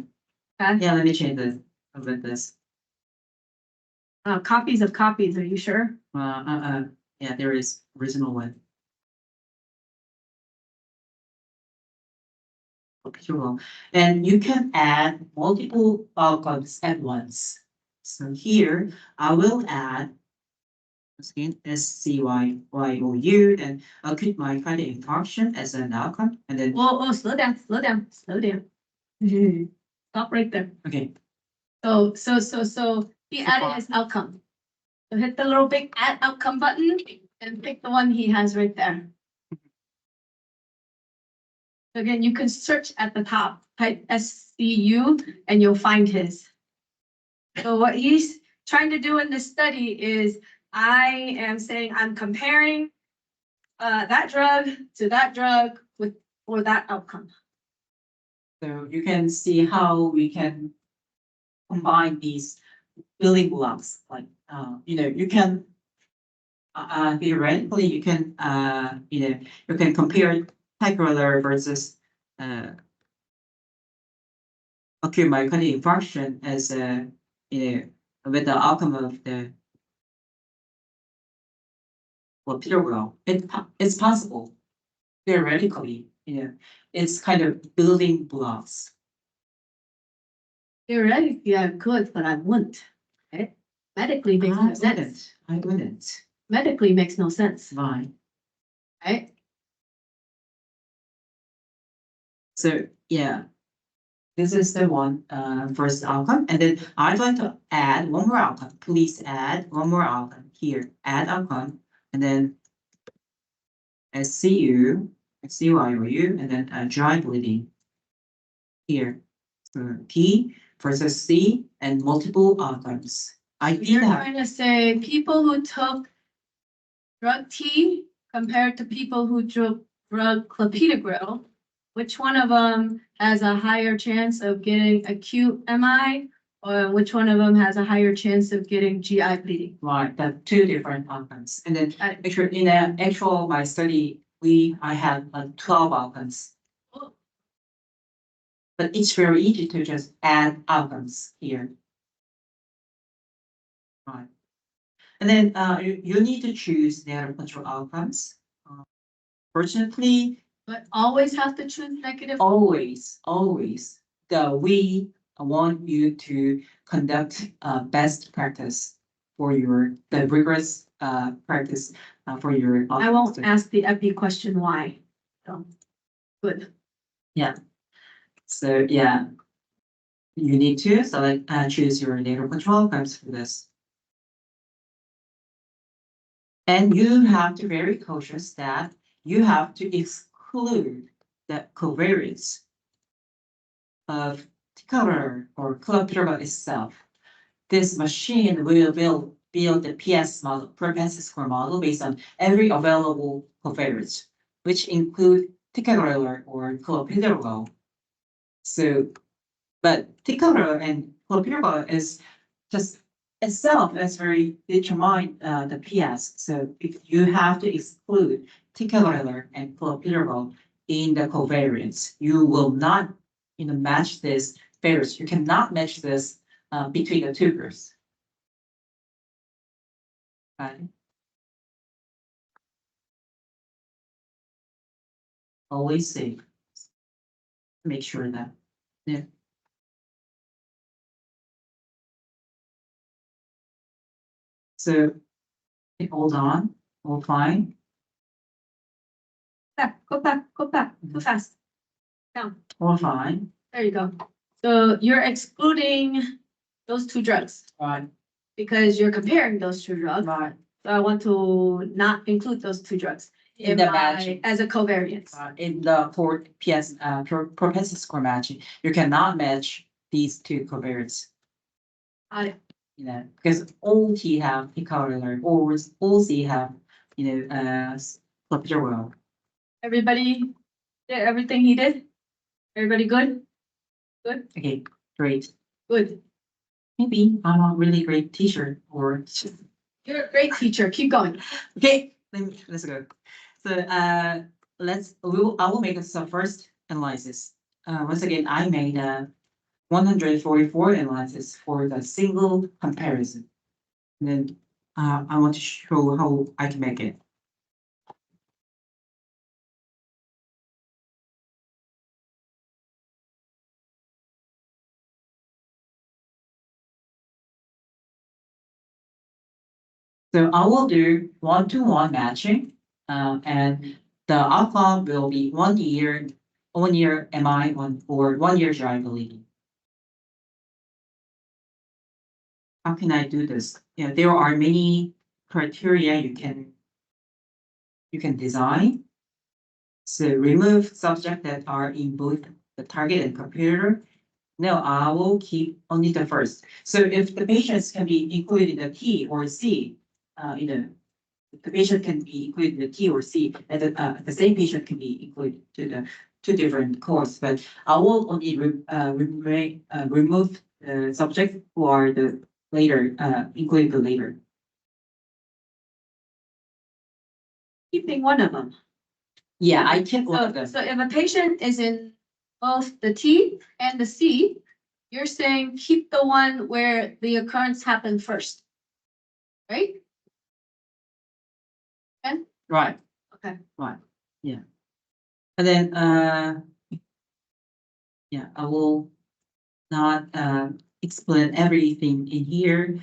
Okay? yeah, let me change this, with this, Copies of copies, are you sure? yeah, there is original one. Okay, sure. And you can add multiple outcomes at once. So here, I will add again SCYOU and acute myocardial infarction as an outcome, and then, Whoa, slow down. Stop right there. okay, So he added his outcome. So hit the little big add outcome button and pick the one he has right there. Again, you can search at the top, type SCU, and you'll find his. So what he's trying to do in this study is, I am saying I'm comparing that drug to that drug for that outcome. so you can see how we can combine these building blocks, like, you can theoretically, you can, you can compare Ticagrelor versus, acute myocardial infarction as a, with the outcome of the Clopidogrel. It's possible, theoretically, it's kind of building blocks. Theoretically, yeah, I could, but I wouldn't. Right? Medically makes no sense. I wouldn't, Medically makes no sense, fine. right? So, yeah. This is the one, first outcome, and then I'd like to add one more outcome. Please add one more outcome here. Add outcome, and then SCU, CYOU, and then dry bleeding here. So P versus C and multiple outcomes. I did You're have, trying to say people who took drug T compared to people who took drug Clopidogrel, which one of them has a higher chance of getting acute MI? Or which one of them has a higher chance of getting GI bleeding? right, the two different outcomes, and then I- actually in the actual my study, I had 12 outcomes. But it's very easy to just add outcomes here. Right. And then you need to choose negative control outcomes. Fortunately, But always have to choose negative. always, we want you to conduct best practice for the rigorous practice for your. I won't ask the epi question why. So, good. So, yeah. You need to select choose your negative control outcomes for this. And you have to be very cautious that you have to exclude the covariance of Ticagrelor or Clopidogrel itself. This machine will build the PS model, propensity score model, based on every available covariance, which include Ticagrelor or Clopidogrel. So, but Ticagrelor and Clopidogrel is just itself as very determine the PS. So if you have to exclude Ticagrelor and Clopidogrel in the covariance, you will not, match this pairs. You cannot match this between the two groups. Right? Always safe. Make sure that. Yeah. So hold on, all fine. Go back, too fast. Down, All fine. there you go. So you're excluding those two drugs Right, because you're comparing those two drugs. right. So I want to not include those two drugs In the my- matching. as a covariance. In the for PS, propensity score matching, you cannot match these two covariates. Got it. You know, because all T have Ticagrelor, all C have, Clopidogrel. Everybody did everything he did? Everybody good? Okay, great. Good. Maybe I'm a really great teacher or, You're a great teacher. Keep going. okay, let's go. So, I will make some first analysis. Once again, I made a 144 analysis for the single comparison. And then, I want to show how I can make it. So I will do one-to-one matching, and the outcome will be 1 year, 1 year MI or 1 year drivability. How can I do this? There are many criteria you can design. So remove subject that are in both the target and computer. No, I will keep only the first. So if the patients can be included in the T or C, the patient can be included in the T or C, and the same patient can be included to the two different courses. But I will only remove the subjects who are the later, including the later. Keeping one of them. Yeah, I kept one of So, them. so if a patient is in both the T and the C, you're saying keep the one where the occurrence happened first. Right? Right. Okay. Right. Yeah. And then, yeah, I will not explain everything in here.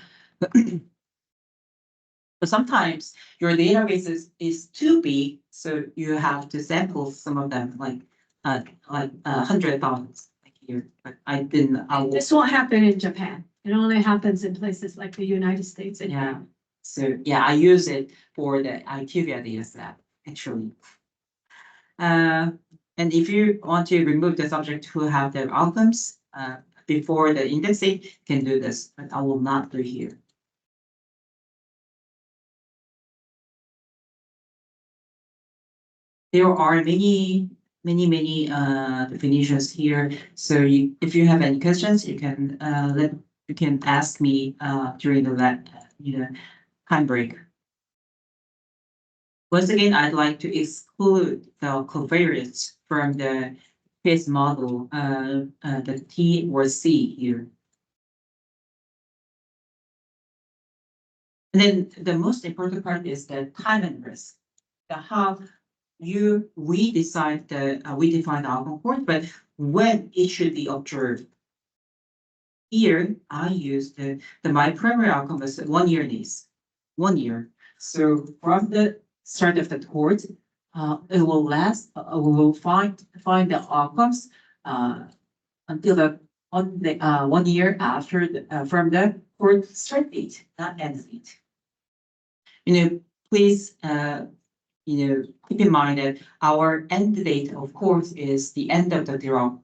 But sometimes your database is too big, so you have to sample some of them, like 100,000 like here. But I didn't. I will, This won't happen in Japan. It only happens in places like the United States and yeah. So yeah, I use it for the IQVIA data set actually. And if you want to remove the subject who have their outcomes before the indexing, you can do this, but I will not do here. There are many definitions here. So if you have any questions, you can ask me during the time break. Once again, I'd like to exclude the covariates from the case model, the T or C here. And then the most important part is the time and risk. How we define the outcome course, but when it should be observed. Here, I use my primary outcome was 1 year needs, 1 year. So from the start of the course, it will last. We will find the outcomes until the 1 year after from the court start date, not end date. Please keep in mind that our end date, of course, is the end of the drug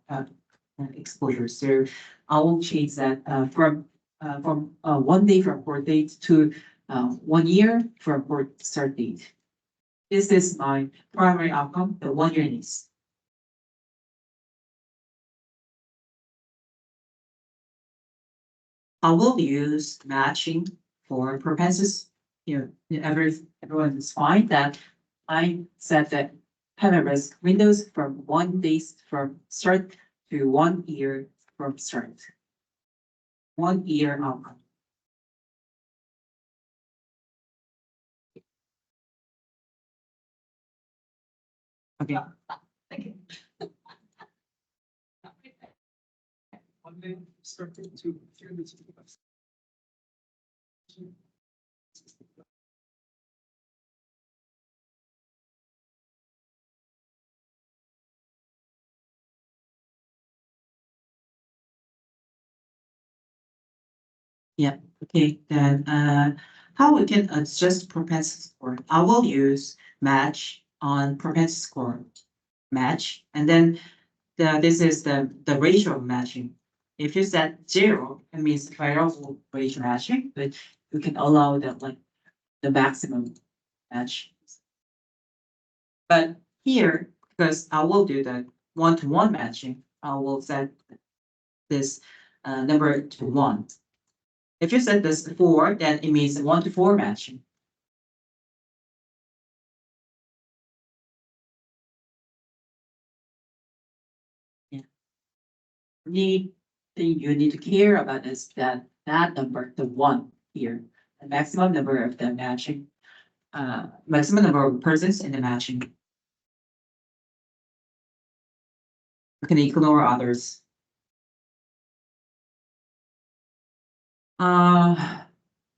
exposure. So I will change that from 1 day from court date to 1 year from court start date. This is my primary outcome, the 1 year needs. I will use matching for propensity. Everyone is fine that I said that payment risk windows from 1 day from start to 1 year from start. 1 year outcome. Okay. Thank you. One day starting to hear this. Okay, then, how we can adjust propensity score? I will use match on propensity score, match, and then this is the ratio of matching. If you set 0, it means variable ratio matching, but you can allow that like the maximum match. But here, because I will do the one-to-one matching, I will set this number to 1. If you set this 4, then it means 1-to-4 matching. Need thing you need to care about is that number, the 1 here, the maximum number of the matching, maximum number of persons in the matching. You can ignore others.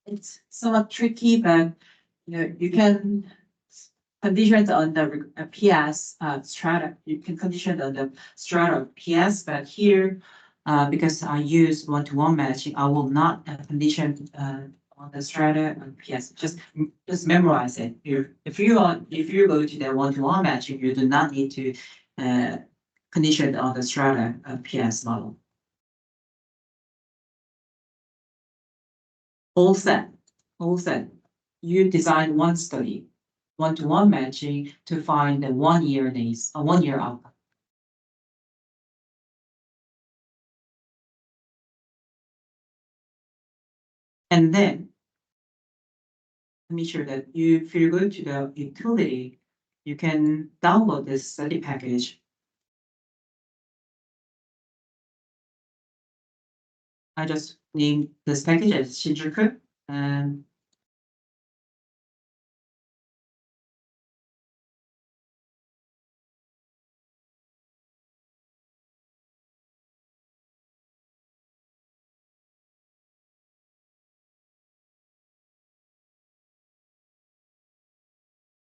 It's somewhat tricky, but you can condition on the PS strata. You can condition on the strata of PS, but here, because I use one-to-one matching, I will not condition on the strata on PS. Just memorize it. If you go to the one-to-one matching, you do not need to condition on the strata PS model. All set. You design one study, one-to-one matching to find the 1 year needs, a 1 year outcome. And then, let me sure that if you go to the utility, you can download this study package. I just named this package as Shinjuku, and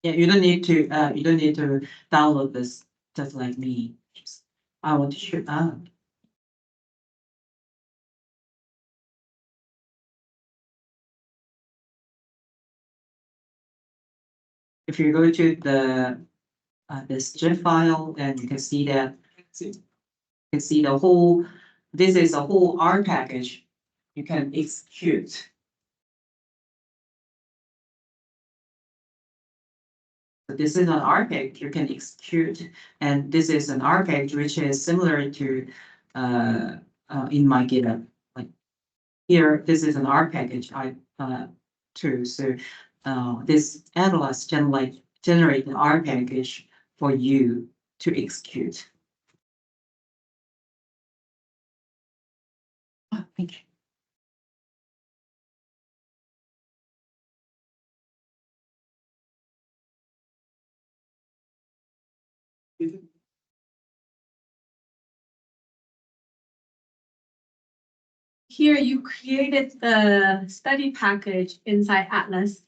yeah, you don't need to download this just like me. I want to show out. If you go to the this GIF file, then you can see that you can see the whole. This is a whole R package. You can execute. So this is an R package you can execute, and this is an R package which is similar to in my GitHub. Like here, this is an R package I too. So this analyze generate an R package for you to execute. Oh, thank you. Here you created the study package inside Atlas,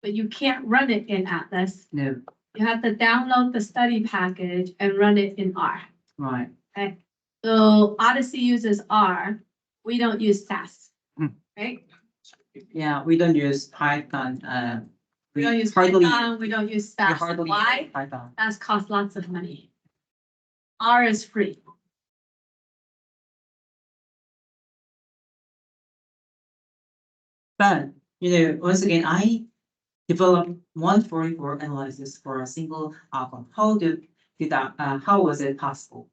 but you can't run it in Atlas. No, You have to download the study package and run it in R. right. Okay, so Odyssey uses R. We don't use SAS, right? Yeah, we don't use Python. We don't use hardly Python, we don't use we SAS. hardly Why? use Python. SAS costs lots of money. R is free. But once again, I developed 144 analysis for a single outcome. How was it possible?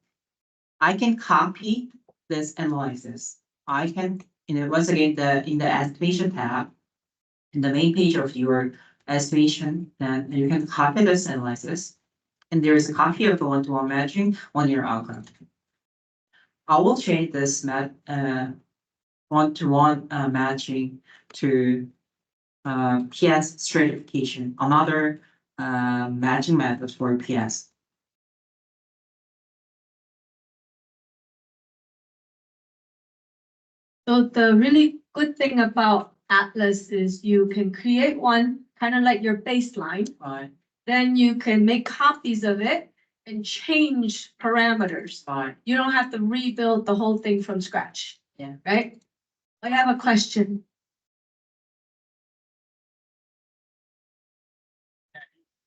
I can copy this analysis. I can, once again, in the estimation tab, in the main page of your estimation, then you can copy this analysis. And there is a copy of the one-to-one matching 1 year outcome. I will change this one-to-one matching to PS stratification, another matching method for PS. So the really good thing about Atlas is you can create one kind of like your baseline. Right, Then you can make copies of it and change parameters. right. You don't have to rebuild the whole thing from scratch. Yeah. Right? I have a question.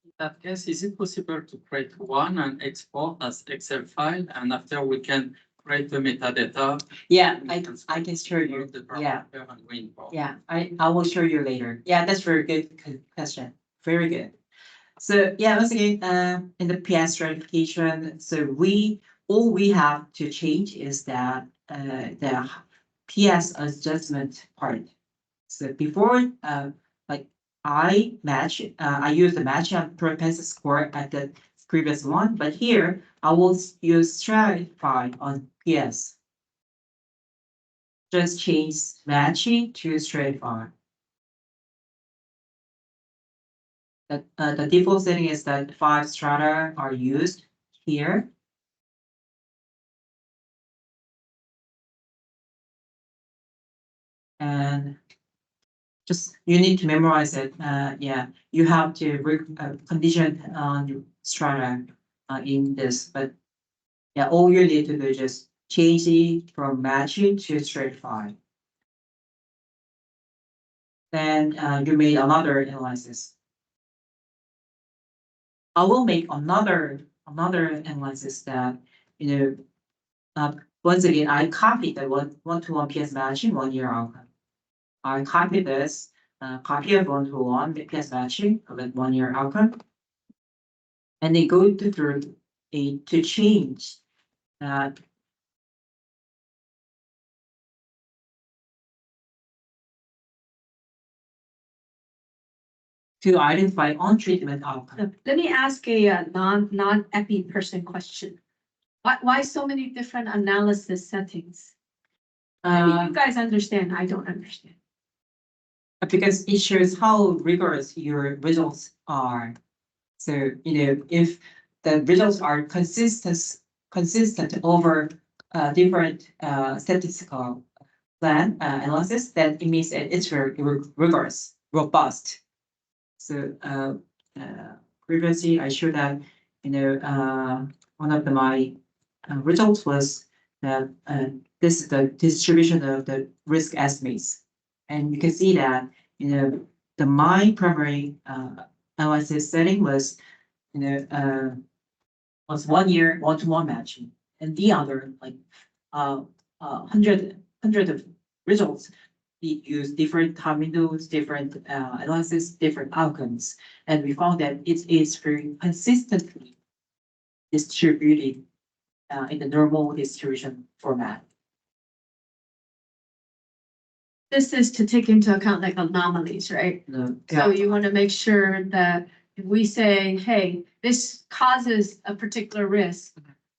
In that case, is it possible to create one and export as Excel file, and after we can create the metadata? Yeah, We I can can show you. the Yeah. parameter and we import. Yeah, I will show you later. Yeah, that's very good question. Very good. So yeah, once again, in the PS stratification, so all we have to change is that the PS adjustment part. So before, like I use the match on propensity score at the previous one, but here I will use stratify on PS. Just change matching to stratify. The default setting is that 5 strata are used here. And just, you need to memorize it. Yeah, you have to condition on strata in this, but yeah, all you need to do is just change it from matching to stratify. Then you made another analysis. I will make another analysis that, once again, I copied the one-to-one PS matching 1 year outcome. I copy this, copy of one-to-one PS matching of that 1 year outcome. And they go through to change that. To identify on-treatment outcome. Let me ask a non-epi person question. Why so many different analysis settings? You guys understand, I don't understand. Because it shows how rigorous your results are. So, if the results are consistent over different statistical plan analysis, then it means that it's very rigorous, robust. So previously I showed that, one of my results was that this is the distribution of the risk estimates. And you can see that, my primary analysis setting was, was 1 year one-to-one matching, and the other, like, 100 of results. We use different time windows, different analysis, different outcomes, and we found that it is very consistently distributed in the normal distribution format. This is to take into account like anomalies, right? So you want to make sure that if we say, hey, this causes a particular risk,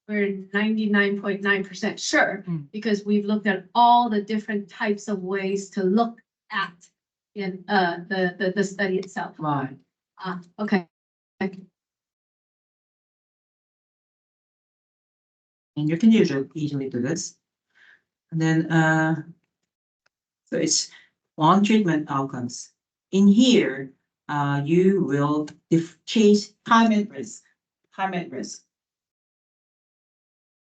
we're 99.9% sure, because we've looked at all the different types of ways to look at in the study itself. Right. Okay. And you can easily do this. And then so it's on treatment outcomes. In here, you will change time at risk. Time at risk.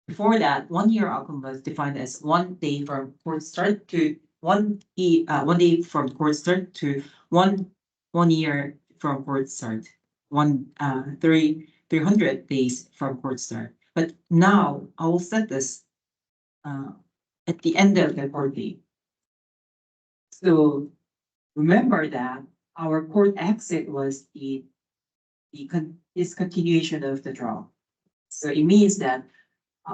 Before that, 1 year outcome was defined as 1 day from court start to 1 day from court start to 1 year from court start. 300 days from court start. But now I will set this at the end of the court date. So remember that our court exit was the discontinuation of the draw. So it means that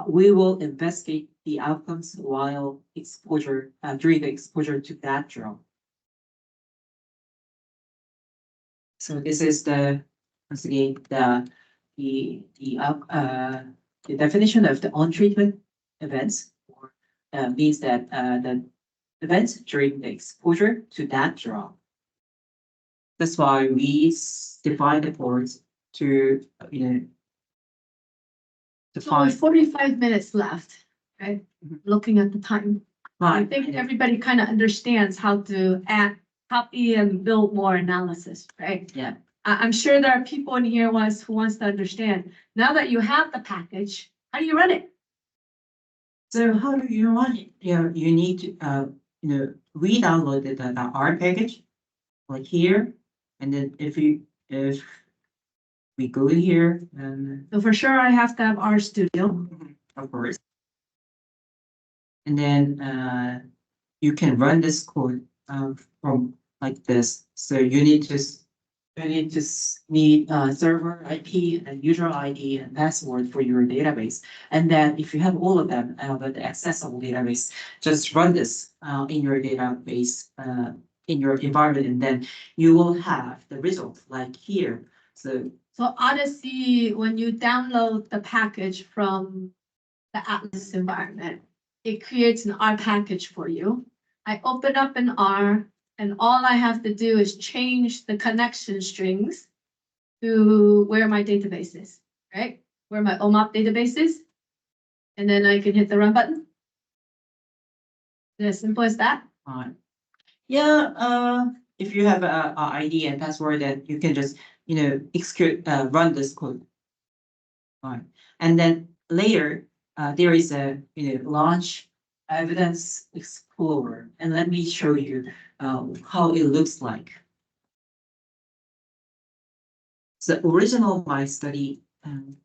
we will investigate the outcomes while exposure during the exposure to that draw. So this is once again the definition of the on-treatment events, means that the events during the exposure to that draw. That's why we define the boards to, So with 45 minutes left, right? Mhm. Looking at the time, I think everybody kind of understands how to add, copy and build more analysis, right? Yeah. I'm sure there are people in here who wants to understand. Now that you have the package, how do you run it? So how do you run it? You need to we downloaded the R package, like here, and then if we go here, and So for sure, I have to have RStudio. of course. And then you can run this code from like this. So you need to need server IP and user ID and password for your database. And then if you have all of them, but the accessible database, just run this in your database in your environment, and then you will have the result like here. So So Odyssey, when you download the package from the Atlas environment, it creates an R package for you. I open up an R, and all I have to do is change the connection strings to where my database is, right? Where my OMAP database is. And then I can hit the run button. As simple as that. yeah, if you have a ID and password, then you can just execute run this code. Right, and then later there is a launch evidence explorer, and let me show you how it looks like. The original my study. You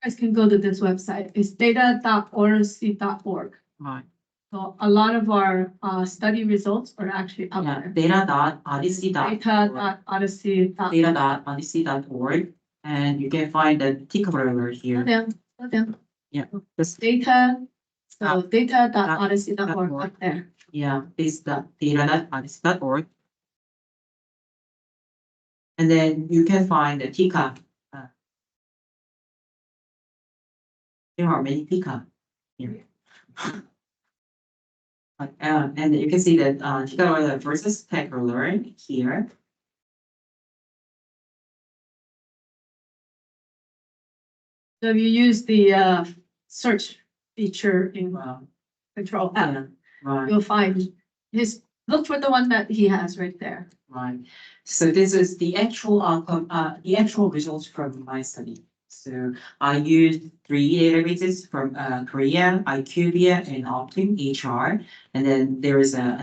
guys can go to this website. It's data.orc.org. Right. So a lot of our study results are actually out Yeah, there. data.odyssey.org. Data.odyssey.org. Data.odyssey.org, and you can find the Ticagrelor here. Slow down. Yeah, this Data, so Ah, data.odyssey.org up there. yeah, this the data.odyssey.org. And then you can find the Tica. There are many Tica here. And you can see that Ticagrelor versus Ticagrelor here. So if you use the search feature in Wow. Control F, Yeah, right. you'll find look for the one that he has right there. Right. So this is the actual outcome, the actual results from my study. So I used 3 databases from Korea, IQVIA, and Optum HR, and then there is a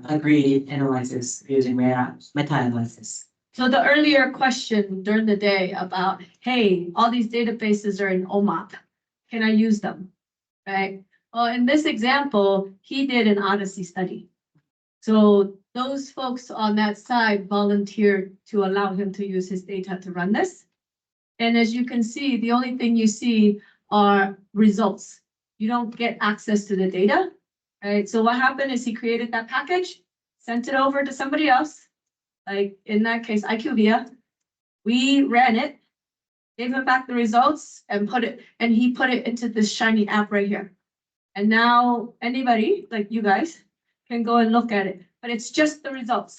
aggregated analysis using meta-analysis. So the earlier question during the day about, hey, all these databases are in OMAP. Can I use them? Right? Well, in this example, he did an Odyssey study. So those folks on that side volunteered to allow him to use his data to run this. And as you can see, the only thing you see are results. You don't get access to the data, right? So what happened is he created that package, sent it over to somebody else, like in that case, IQVIA. We ran it, gave him back the results and he put it into this shiny app right here. And now anybody, like you guys, can go and look at it, but it's just the results.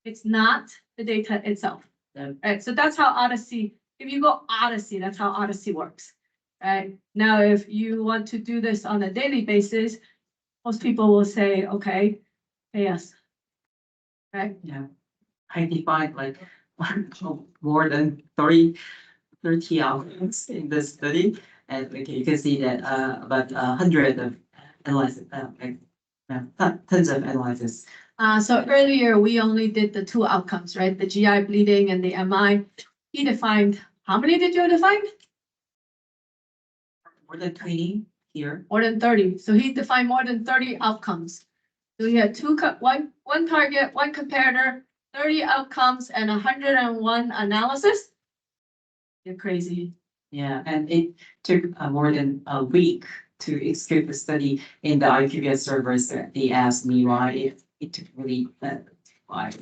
It's not the data itself. Right, so that's how Odyssey, if you go Odyssey, that's how Odyssey works. Right, now if you want to do this on a daily basis, most people will say, okay, pay us. Right? Yeah, I defined like more than 30 hours in the study, and okay, you can see that about 100 of analysis, tons of analysis. So earlier we only did the 2 outcomes, right? The GI bleeding and the MI. He defined, how many did you define? More than 20 here. More than 30. So he defined more than 30 outcomes. So he had one target, 1 comparator, 30 outcomes, and 101 analysis. You're crazy. Yeah, and it took more than a week to execute the study in the IQVIA servers. They asked me why it took really why.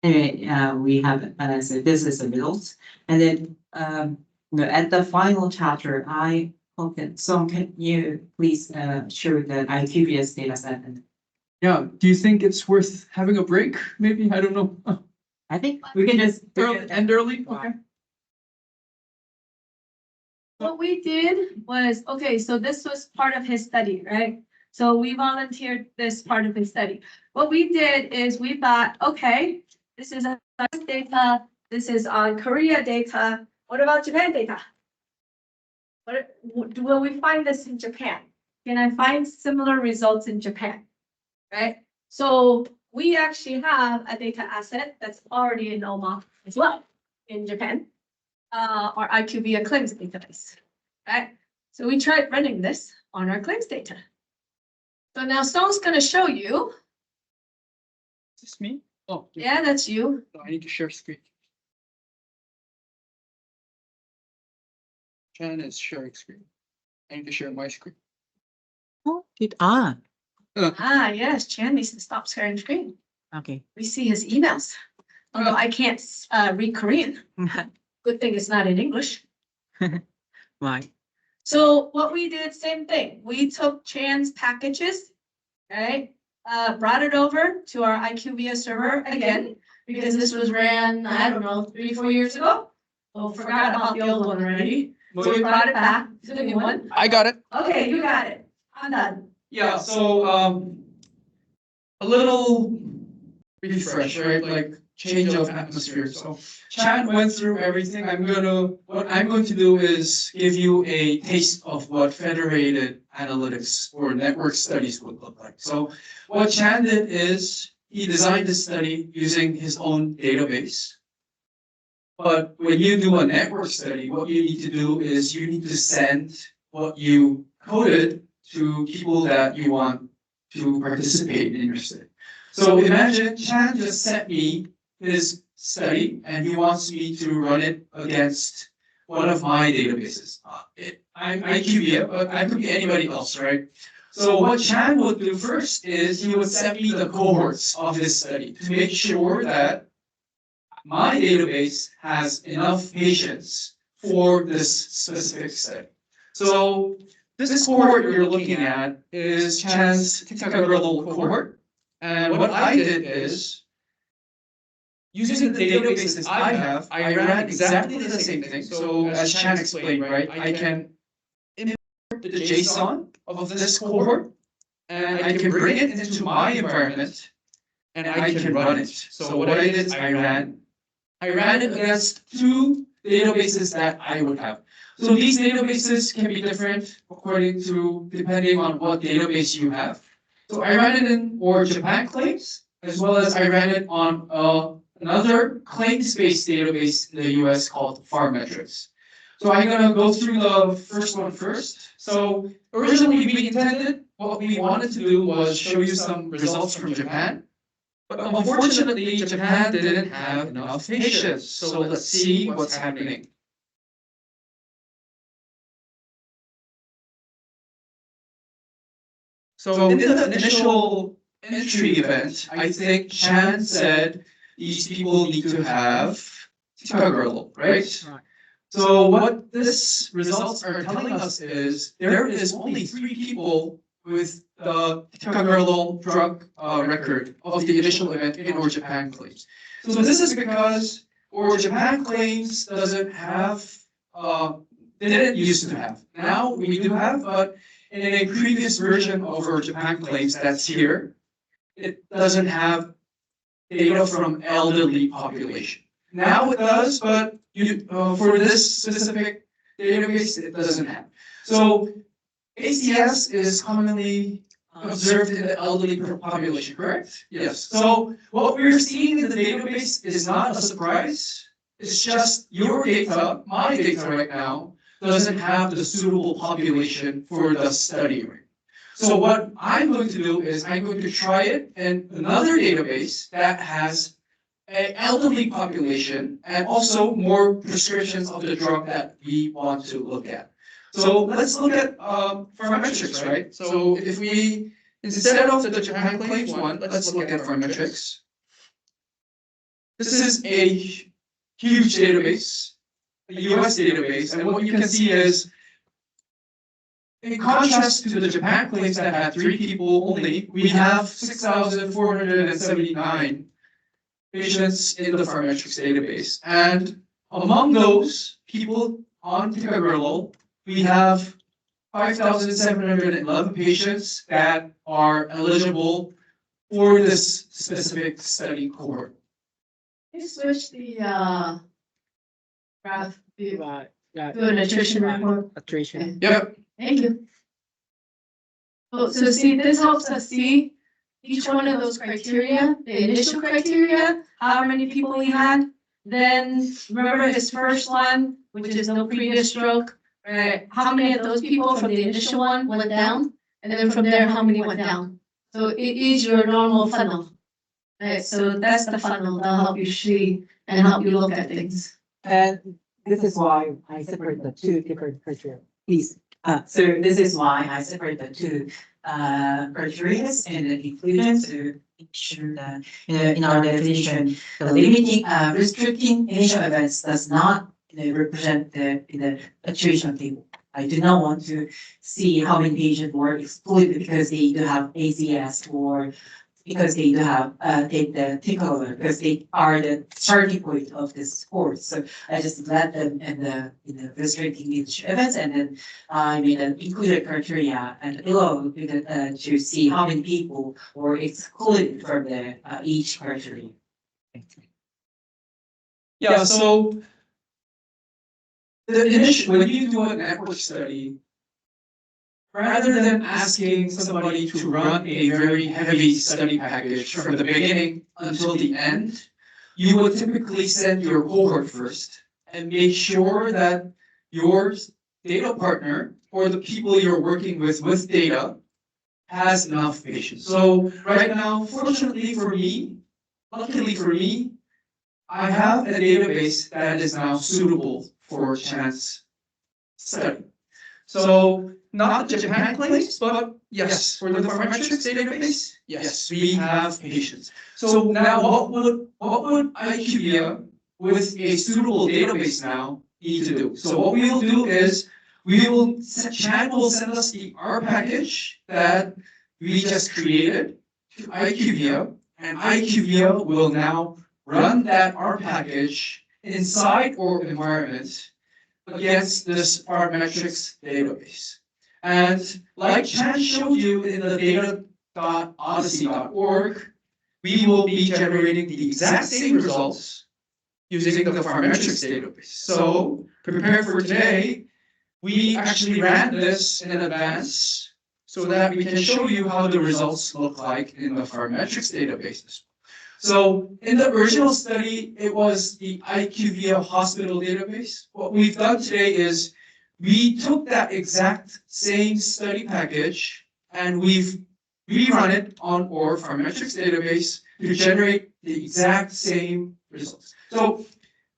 Anyway, we have so this is the results, and then at the final chapter, I hope that can you please show the IQVIA's data set. Yeah, do you think it's worth having a break? Maybe, I don't know. I think we can just End early? Okay. What we did was, okay, so this was part of his study, right? So we volunteered this part of his study. What we did is we thought, okay, this is US data, this is on Korea data. What about Japan data? Will we find this in Japan? Can I find similar results in Japan? Right? So we actually have a data asset that's already in OMA as well in Japan. Our IQVIA claims database, right? So we tried running this on our claims data. So now Stone's gonna show you. Is this me? Oh, Yeah, that's you. I need to share screen. Chan is sharing screen. I need to share my screen. Oh, Yes, Chan needs to stop sharing screen. okay. We see his emails. Although I can't read Korean. Good thing it's not in English. Right. So what we did, same thing. We took Chan's packages, right? Brought it over to our IQVIA server again, because this was ran, I don't know, 3-4 years ago. Oh, forgot about the old one already. So we brought it back to the new one. I got it. Okay, you got it. I'm done. Yeah, so a little refresh, right? Like change of atmosphere. So Chad went through everything. What I'm going to do is give you a taste of what federated analytics or network studies would look like. So what Chad did is he designed this study using his own database. But when you do a network study, what you need to do is you need to send what you coded to people that you want to participate in your study. So imagine Chan just sent me his study and he wants me to run it against one of my databases. I'm IQVIA, but I could be anybody else, right? So what Chan would do first is he would send me the cohorts of his study to make sure that my database has enough patients for this specific study. So this cohort you're looking at is Chan's Ticagrelor cohort. And what I did is, using the databases I have, I ran exactly the same thing. So as Chan explained, right, I can import the JSON of this cohort, and I can bring it into my environment, and I can run it. So what I did is I ran it against two databases that I would have. So these databases can be different depending on what database you have. So I ran it in for Japan claims, as well as I ran it on another claims-based database in the US called Pharmetrics. So I'm gonna go through the first one first. So originally what we wanted to do was show you some results from Japan. But unfortunately, Japan didn't have enough patients. So let's see what's happening. So in the initial entry event, I think Chan said these people need to have Ticagrelor, right? So what this results are telling us is there is only 3 people with the Ticagrelor drug record of the initial event in our Japan claims. So this is because our Japan claims doesn't have, didn't used to have. Now we do have, but in a previous version of our Japan claims that's here, it doesn't have data from elderly population. Now it does, but for this specific database, it doesn't have. So ACS is commonly observed in the elderly population, correct? Yes. So what we're seeing in the database is not a surprise. It's just your data, my data right now, doesn't have the suitable population for the study. So what I'm going to do is I'm going to try it in another database that has an elderly population and also more prescriptions of the drug that we want to look at. So let's look at Pharmetrics, right? So if we, instead of the Japan claims one, let's look at Pharmetrics. This is a huge database, a US database, and what you can see is, in contrast to the Japan claims that had 3 people only, we have 6,479 patients in the Pharmetrics database. And among those people on Ticagrelor, we have 5,711 patients that are eligible for this specific study cohort. Can you switch the graph view? Do an attrition report. Attrition. Yep. Thank you. So see, this helps us see each one of those criteria, the initial criteria, how many people he had. Then remember his first one, which is no previous stroke, right? How many of those people from the initial one went down? And then from there, how many went down? So it is your normal funnel. Right, so that's the funnel that'll help you see and help you look at things. And this is why I separate the two different criteria. Please. So this is why I separate the two criteria and the inclusion to make sure that, in our definition, the limiting, restricting initial events does not, represent the attrition of people. I do not want to see how many patients were excluded because they do have ACS or because they do have the Ticagrelor, because they are the starting point of this course. So I just let them in the restricting each events, and then I made an included criteria and below to see how many people were excluded from the each criteria. Yeah, so the initial, when you do a network study, rather than asking somebody to run a very heavy study package from the beginning until the end, you would typically send your cohort first and make sure that your data partner or the people you're working with data has enough patients. So right now, fortunately for me, luckily for me, I have a database that is now suitable for chance study. So not the Japan claims, but yes, for the parametrics database, yes, we have patients. So now what would IQVIA with a suitable database now need to do? So what we will do is Chan will send us the R package that we just created to IQVIA, and IQVIA will now run that R package inside our environment against this parametrics database. And like Chan showed you in the data.odyssey.org, we will be generating the exact same results using the parametrics database. So prepared for today, we actually ran this in advance so that we can show you how the results look like in the parametrics databases. So in the original study, it was the IQVIA hospital database. What we've done today is we took that exact same study package and we've rerun it on our parametrics database to generate the exact same results. So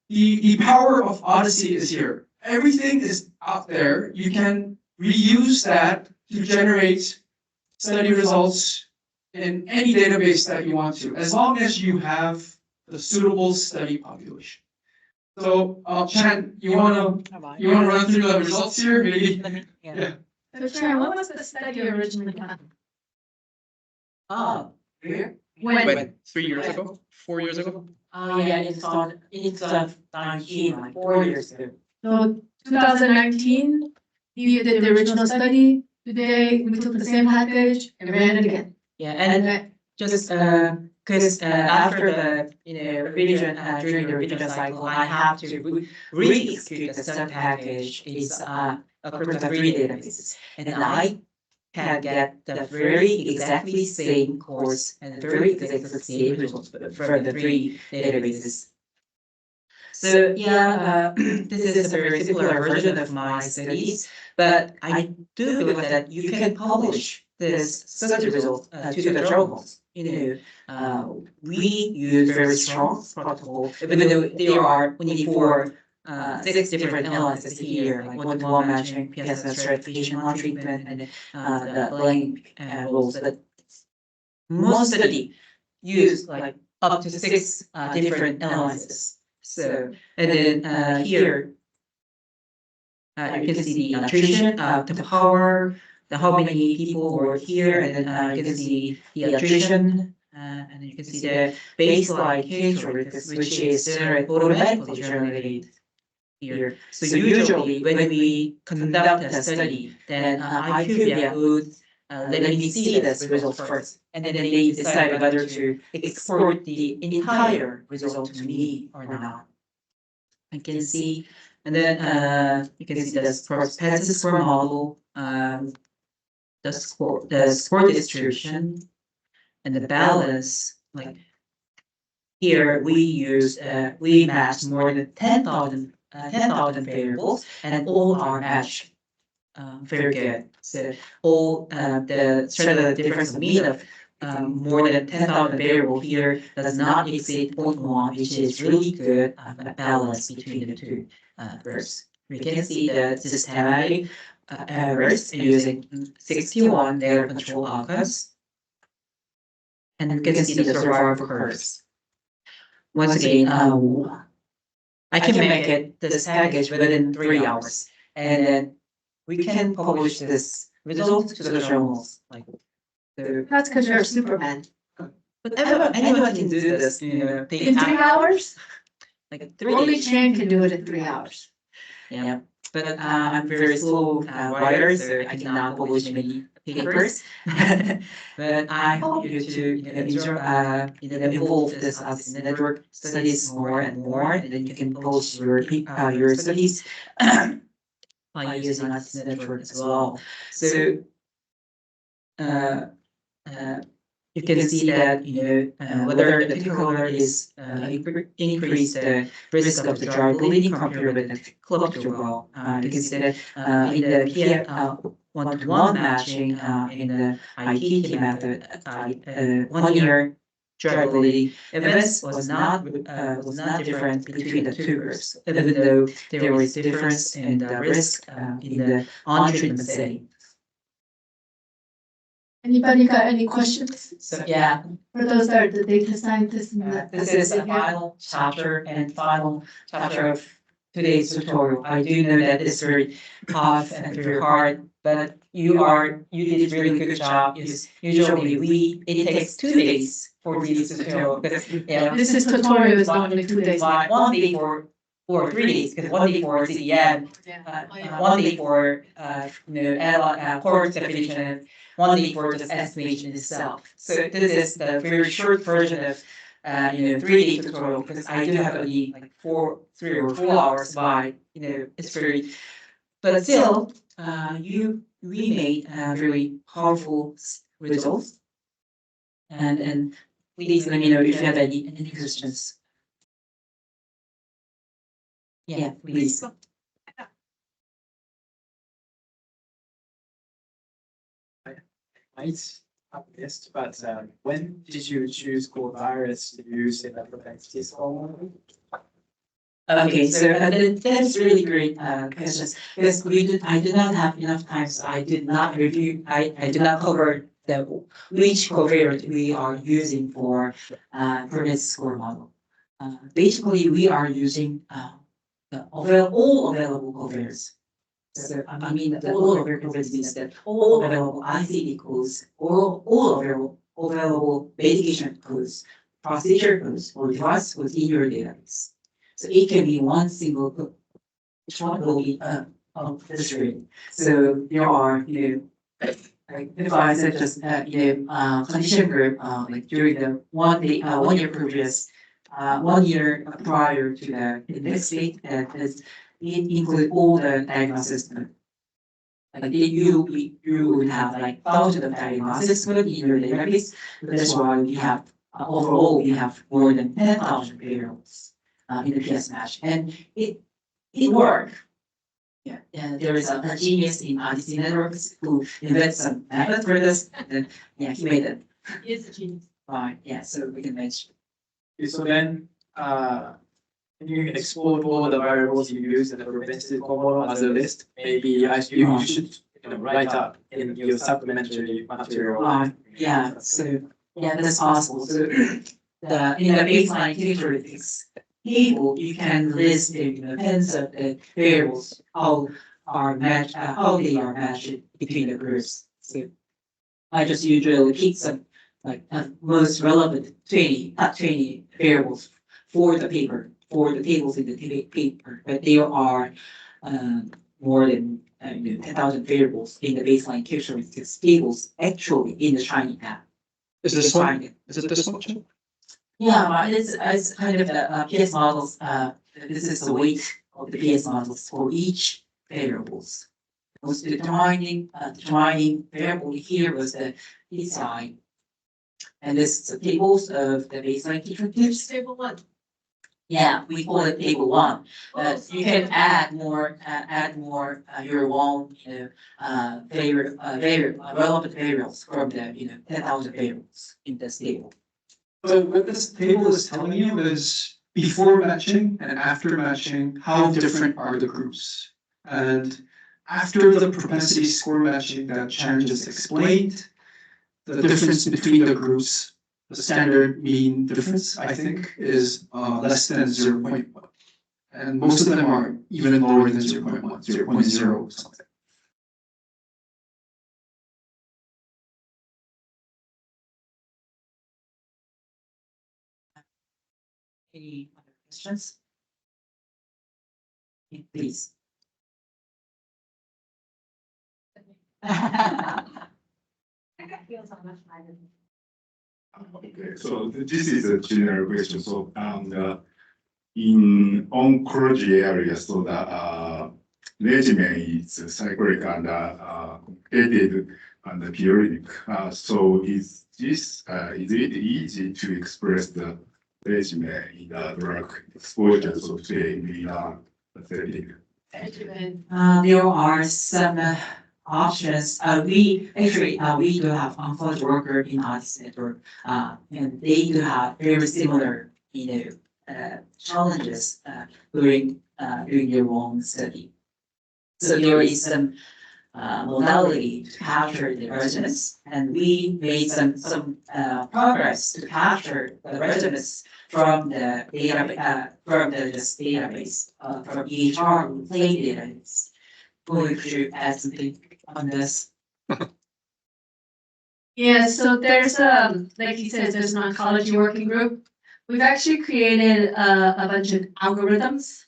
the power of Odyssey is here. Everything is out there. You can reuse that to generate study results in any database that you want to, as long as you have the suitable study population. So, Chan, you wanna run through the results here, maybe? Yeah. So Sharon, what was the study originally done? Oh, where? When? 3 years ago? 4 years ago? Oh, yeah, it's 2019, like 4 years ago. So 2019, you did the original study. Today, we took the same package and ran it again. Yeah, and just because after the revision during the revision cycle, I have to re-execute the sub package. It's across the 3 databases, and I can get the very exactly same course and very exactly same results for the 3 databases. So yeah, this is a very similar version of my studies, but I do believe that you can publish this study result to the journals. We use very strong protocol, even though there are only 6 different analyses here, like one-to-one matching, PSS stratification, on treatment, and the blame rules. But most study use like up to 6 different analyses. So, and then here, you can see the attrition, the power, the how many people were here, and then you can see the attrition, and then you can see the baseline case rate, which is automatically generated here. So usually when we conduct a study, then IQVIA would let me see this result first, and then they decide whether to export the entire result to me or not. I can see And then you can see the percutaneous score model, the score distribution, and the balance. Like here, we match more than 10,000 variables, and all are matched. Very good. So all the standard difference of mean of more than 10,000 variable here does not exceed 0.1, which is really good balance between the two groups. We can see the systematic errors using 61 data control outcomes. And we can see the survival curves. Once again, I can make it this package within 3 hours, and then we can publish this result to the journals. Like That's because you're Superman. but anyone can do this, In 3 hours? like 3 Only days. Chan can do it in 3 hours. Yeah, but I'm very slow writer, so I cannot publish many papers. But I hope you to involve this as network studies more and more, and then you can publish your studies by using as network as well. So you can see that whether the Ticagrelor is increase the risk of the dry bleeding compared with the Clopidogrel. You can see that in the one-to-one matching in the ITT method, 1 year dry bleeding events was not different between the two groups, even though there was difference in the risk in the on-treatment setting. Anybody got any questions? So yeah, For those that are the data scientists and the. this is the final chapter and final chapter of today's tutorial. I do know that it's very tough and very hard, but you did a really good job. Usually it takes 2 days for these tutorial because This is tutorial is only 2 days. like 1 day for 3 days, because 1 day for CDM, 1 day for course definition, 1 day for just estimation itself. So this is the very short version of 3-day tutorial, because I do have only like 3 or 4 hours by it's very, but still we made really powerful results. And please let me know if you have any questions. Yeah, please. Might have missed, but when did you choose coronavirus to use in the propensity score? Okay, so that's really great questions, because I did not have enough time, so I did not review, I did not cover which covariate we are using for propensity score model. Basically, we are using all available covariates. So I mean, the all available covariates means that all available ICD codes, or all available medication codes, procedure codes, or device within your database. So it can be one single code, which one will be on the screen. So there are like devices just condition group like during the 1 day 1 year previous 1 year prior to the index date, that is it include all the diagnosis code. Like you would have like thousands of diagnosis code in your database. That's why we have overall we have more than 10,000 variables in the PS match, and it worked. Yeah, and there is a genius in IDC networks who invented some method for this, and yeah, he made it. He is a genius. Fine, yeah, so we can mention. Okay, so then, can you export all the variables you use in the propensity score model as a list? Maybe you should write up in your supplementary material. Yeah, so yeah, that's possible. So in the baseline characteristics table, you can list the depends of the variables how they are matched between the groups. So I just usually pick some like most relevant 20 variables for the paper, for the tables in the paper, but there are more than 10,000 variables in the baseline characteristics tables actually in the Shiny app. Is this one? Is it this one? Yeah, but it's kind of the PS models. This is the weight of the PS models for each variables. Was determining variable here was the design. And this is the tables of the baseline teacher tips. Table one. Yeah, we call it table one. Oh, You can add more, your own, relevant variables from the, 10,000 variables in this table. So what this table is telling you is before matching and after matching, how different are the groups? And after the propensity score matching that Chan just explained, the difference between the groups, the standard mean difference, I think, is less than 0.1. And most of them are even lower than 0.1, 0.0 something. Any other questions? Please. Okay, so this is a general question. So, in oncology area, so the regimen is cyclic and complicated and periodic. So is it easy to express the regimen in the drug exposure? So today we are setting. There are some options. We do have oncology worker in our center, and they do have very similar, challenges during their own study. So there is some modality to capture the resonance, and we made some progress to capture the resonance from the data from the just database from EHR play database. Going to add something on this. Yeah, so there's like he says, there's an oncology working group. We've actually created a bunch of algorithms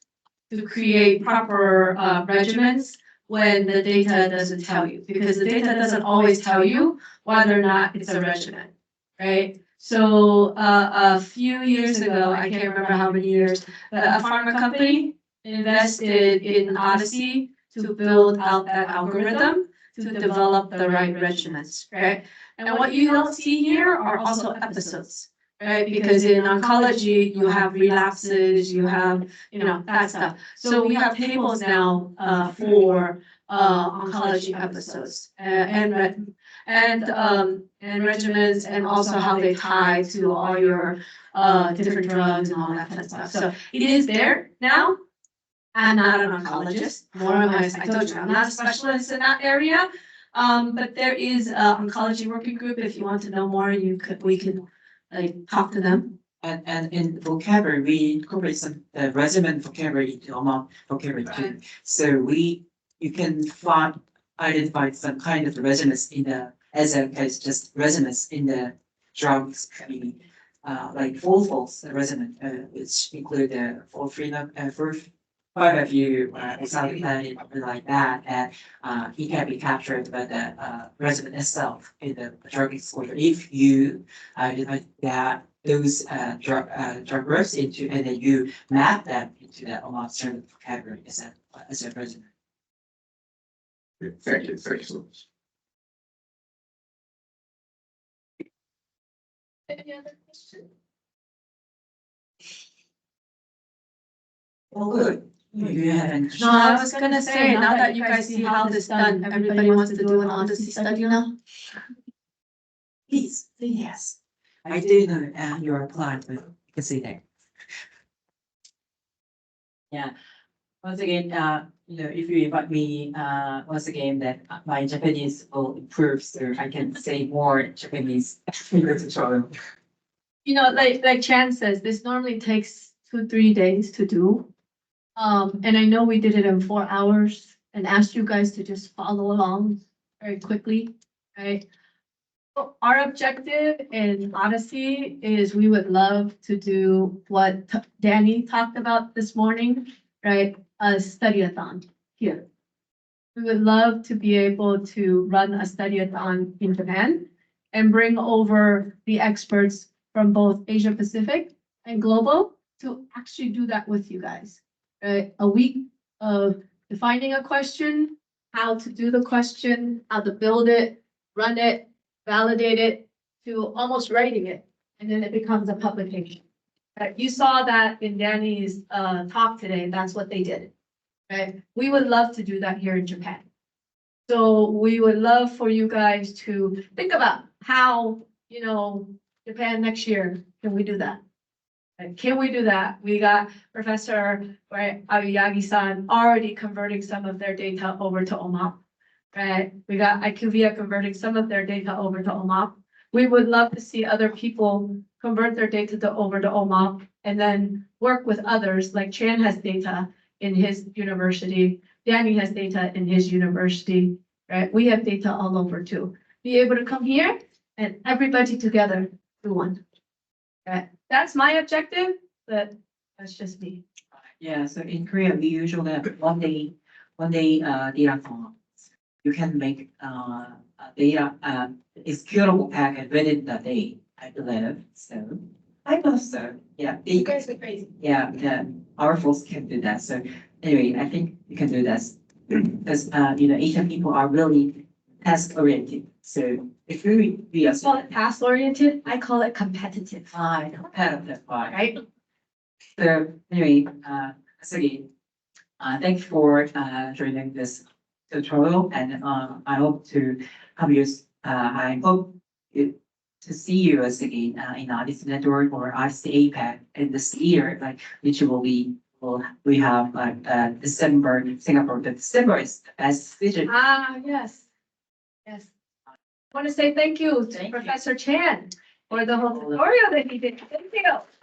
to create proper regimens when the data doesn't tell you, because the data doesn't always tell you whether or not it's a regimen, right? So a few years ago, I can't remember how many years, a pharma company invested in Odyssey to build out that algorithm to develop the right regimens, right? And what you don't see here are also episodes, right? Because in oncology, you have relapses, you have, that stuff. So we have tables now for oncology episodes and regimens, and also how they tie to all your different drugs and all that kind of stuff. So it is there now. I'm not an oncologist, nor am I told you, I'm not a specialist in that area. But there is an oncology working group. If you want to know more, we can talk to them. And in vocabulary, we incorporate some regimen vocabulary into AMAP vocabulary too. So you can identify some kind of resonance in the, as a case, just resonance in the drugs, like full false resonance, which include the of you something like that, and it can be captured by the resident itself in the drug exposure. If you identify that those drug groups into, and then you map them into the almost certain vocabulary as a resident. Thank you so much. Any other questions? Well, good. Do you have any? No, I was gonna say, now that you guys see how this is done, everybody wants to do an Odyssey study now. Please, say yes. I do know you're applied, but you can say that. Yeah. Once again, if you invite me, once again, that my Japanese will improve, so I can say more Japanese in the tutorial. Like Chan says, this normally takes 2-3 days to do. And I know we did it in 4 hours and asked you guys to just follow along very quickly, right? So our objective in Odyssey is we would love to do what Danny talked about this morning, right? A study-a-thon here. We would love to be able to run a study-a-thon in Japan and bring over the experts from both Asia Pacific and global to actually do that with you guys. right? A week of defining a question, how to do the question, how to build it, run it, validate it, to almost writing it, and then it becomes a publication. Right? You saw that in Danny's talk today, that's what they did. Right? We would love to do that here in Japan. So we would love for you guys to think about how, Japan next year, can we do that? And can we do that? We got Professor, right, Aoyagi-san already converting some of their data over to OMAP. Right? We got IQVIA converting some of their data over to OMAP. We would love to see other people convert their data over to OMAP and then work with others, like Chan has data in his university, Danny has data in his university, right? We have data all over too. Be able to come here and everybody together do one. Right? That's my objective, but that's just me. Yeah, so in Korea, we usually have one day data farm. You can make a data executable packet within the day, I believe. So I believe so. Yeah. You guys are crazy. Yeah, our folks can do that. So anyway, I think we can do this because Asian people are really task oriented. So if we are Call it task oriented, I call it competitive. competitive, right? Right? So anyway, again, thank you for joining this tutorial, and I hope to have you. I hope to see you again in Addis Network or IC APAC in this year, like which we have like December Singapore. The December is the best season. Yes. Yes. I want to say thank you to Thank you. Professor Chan for the whole tutorial that he did. Thank you.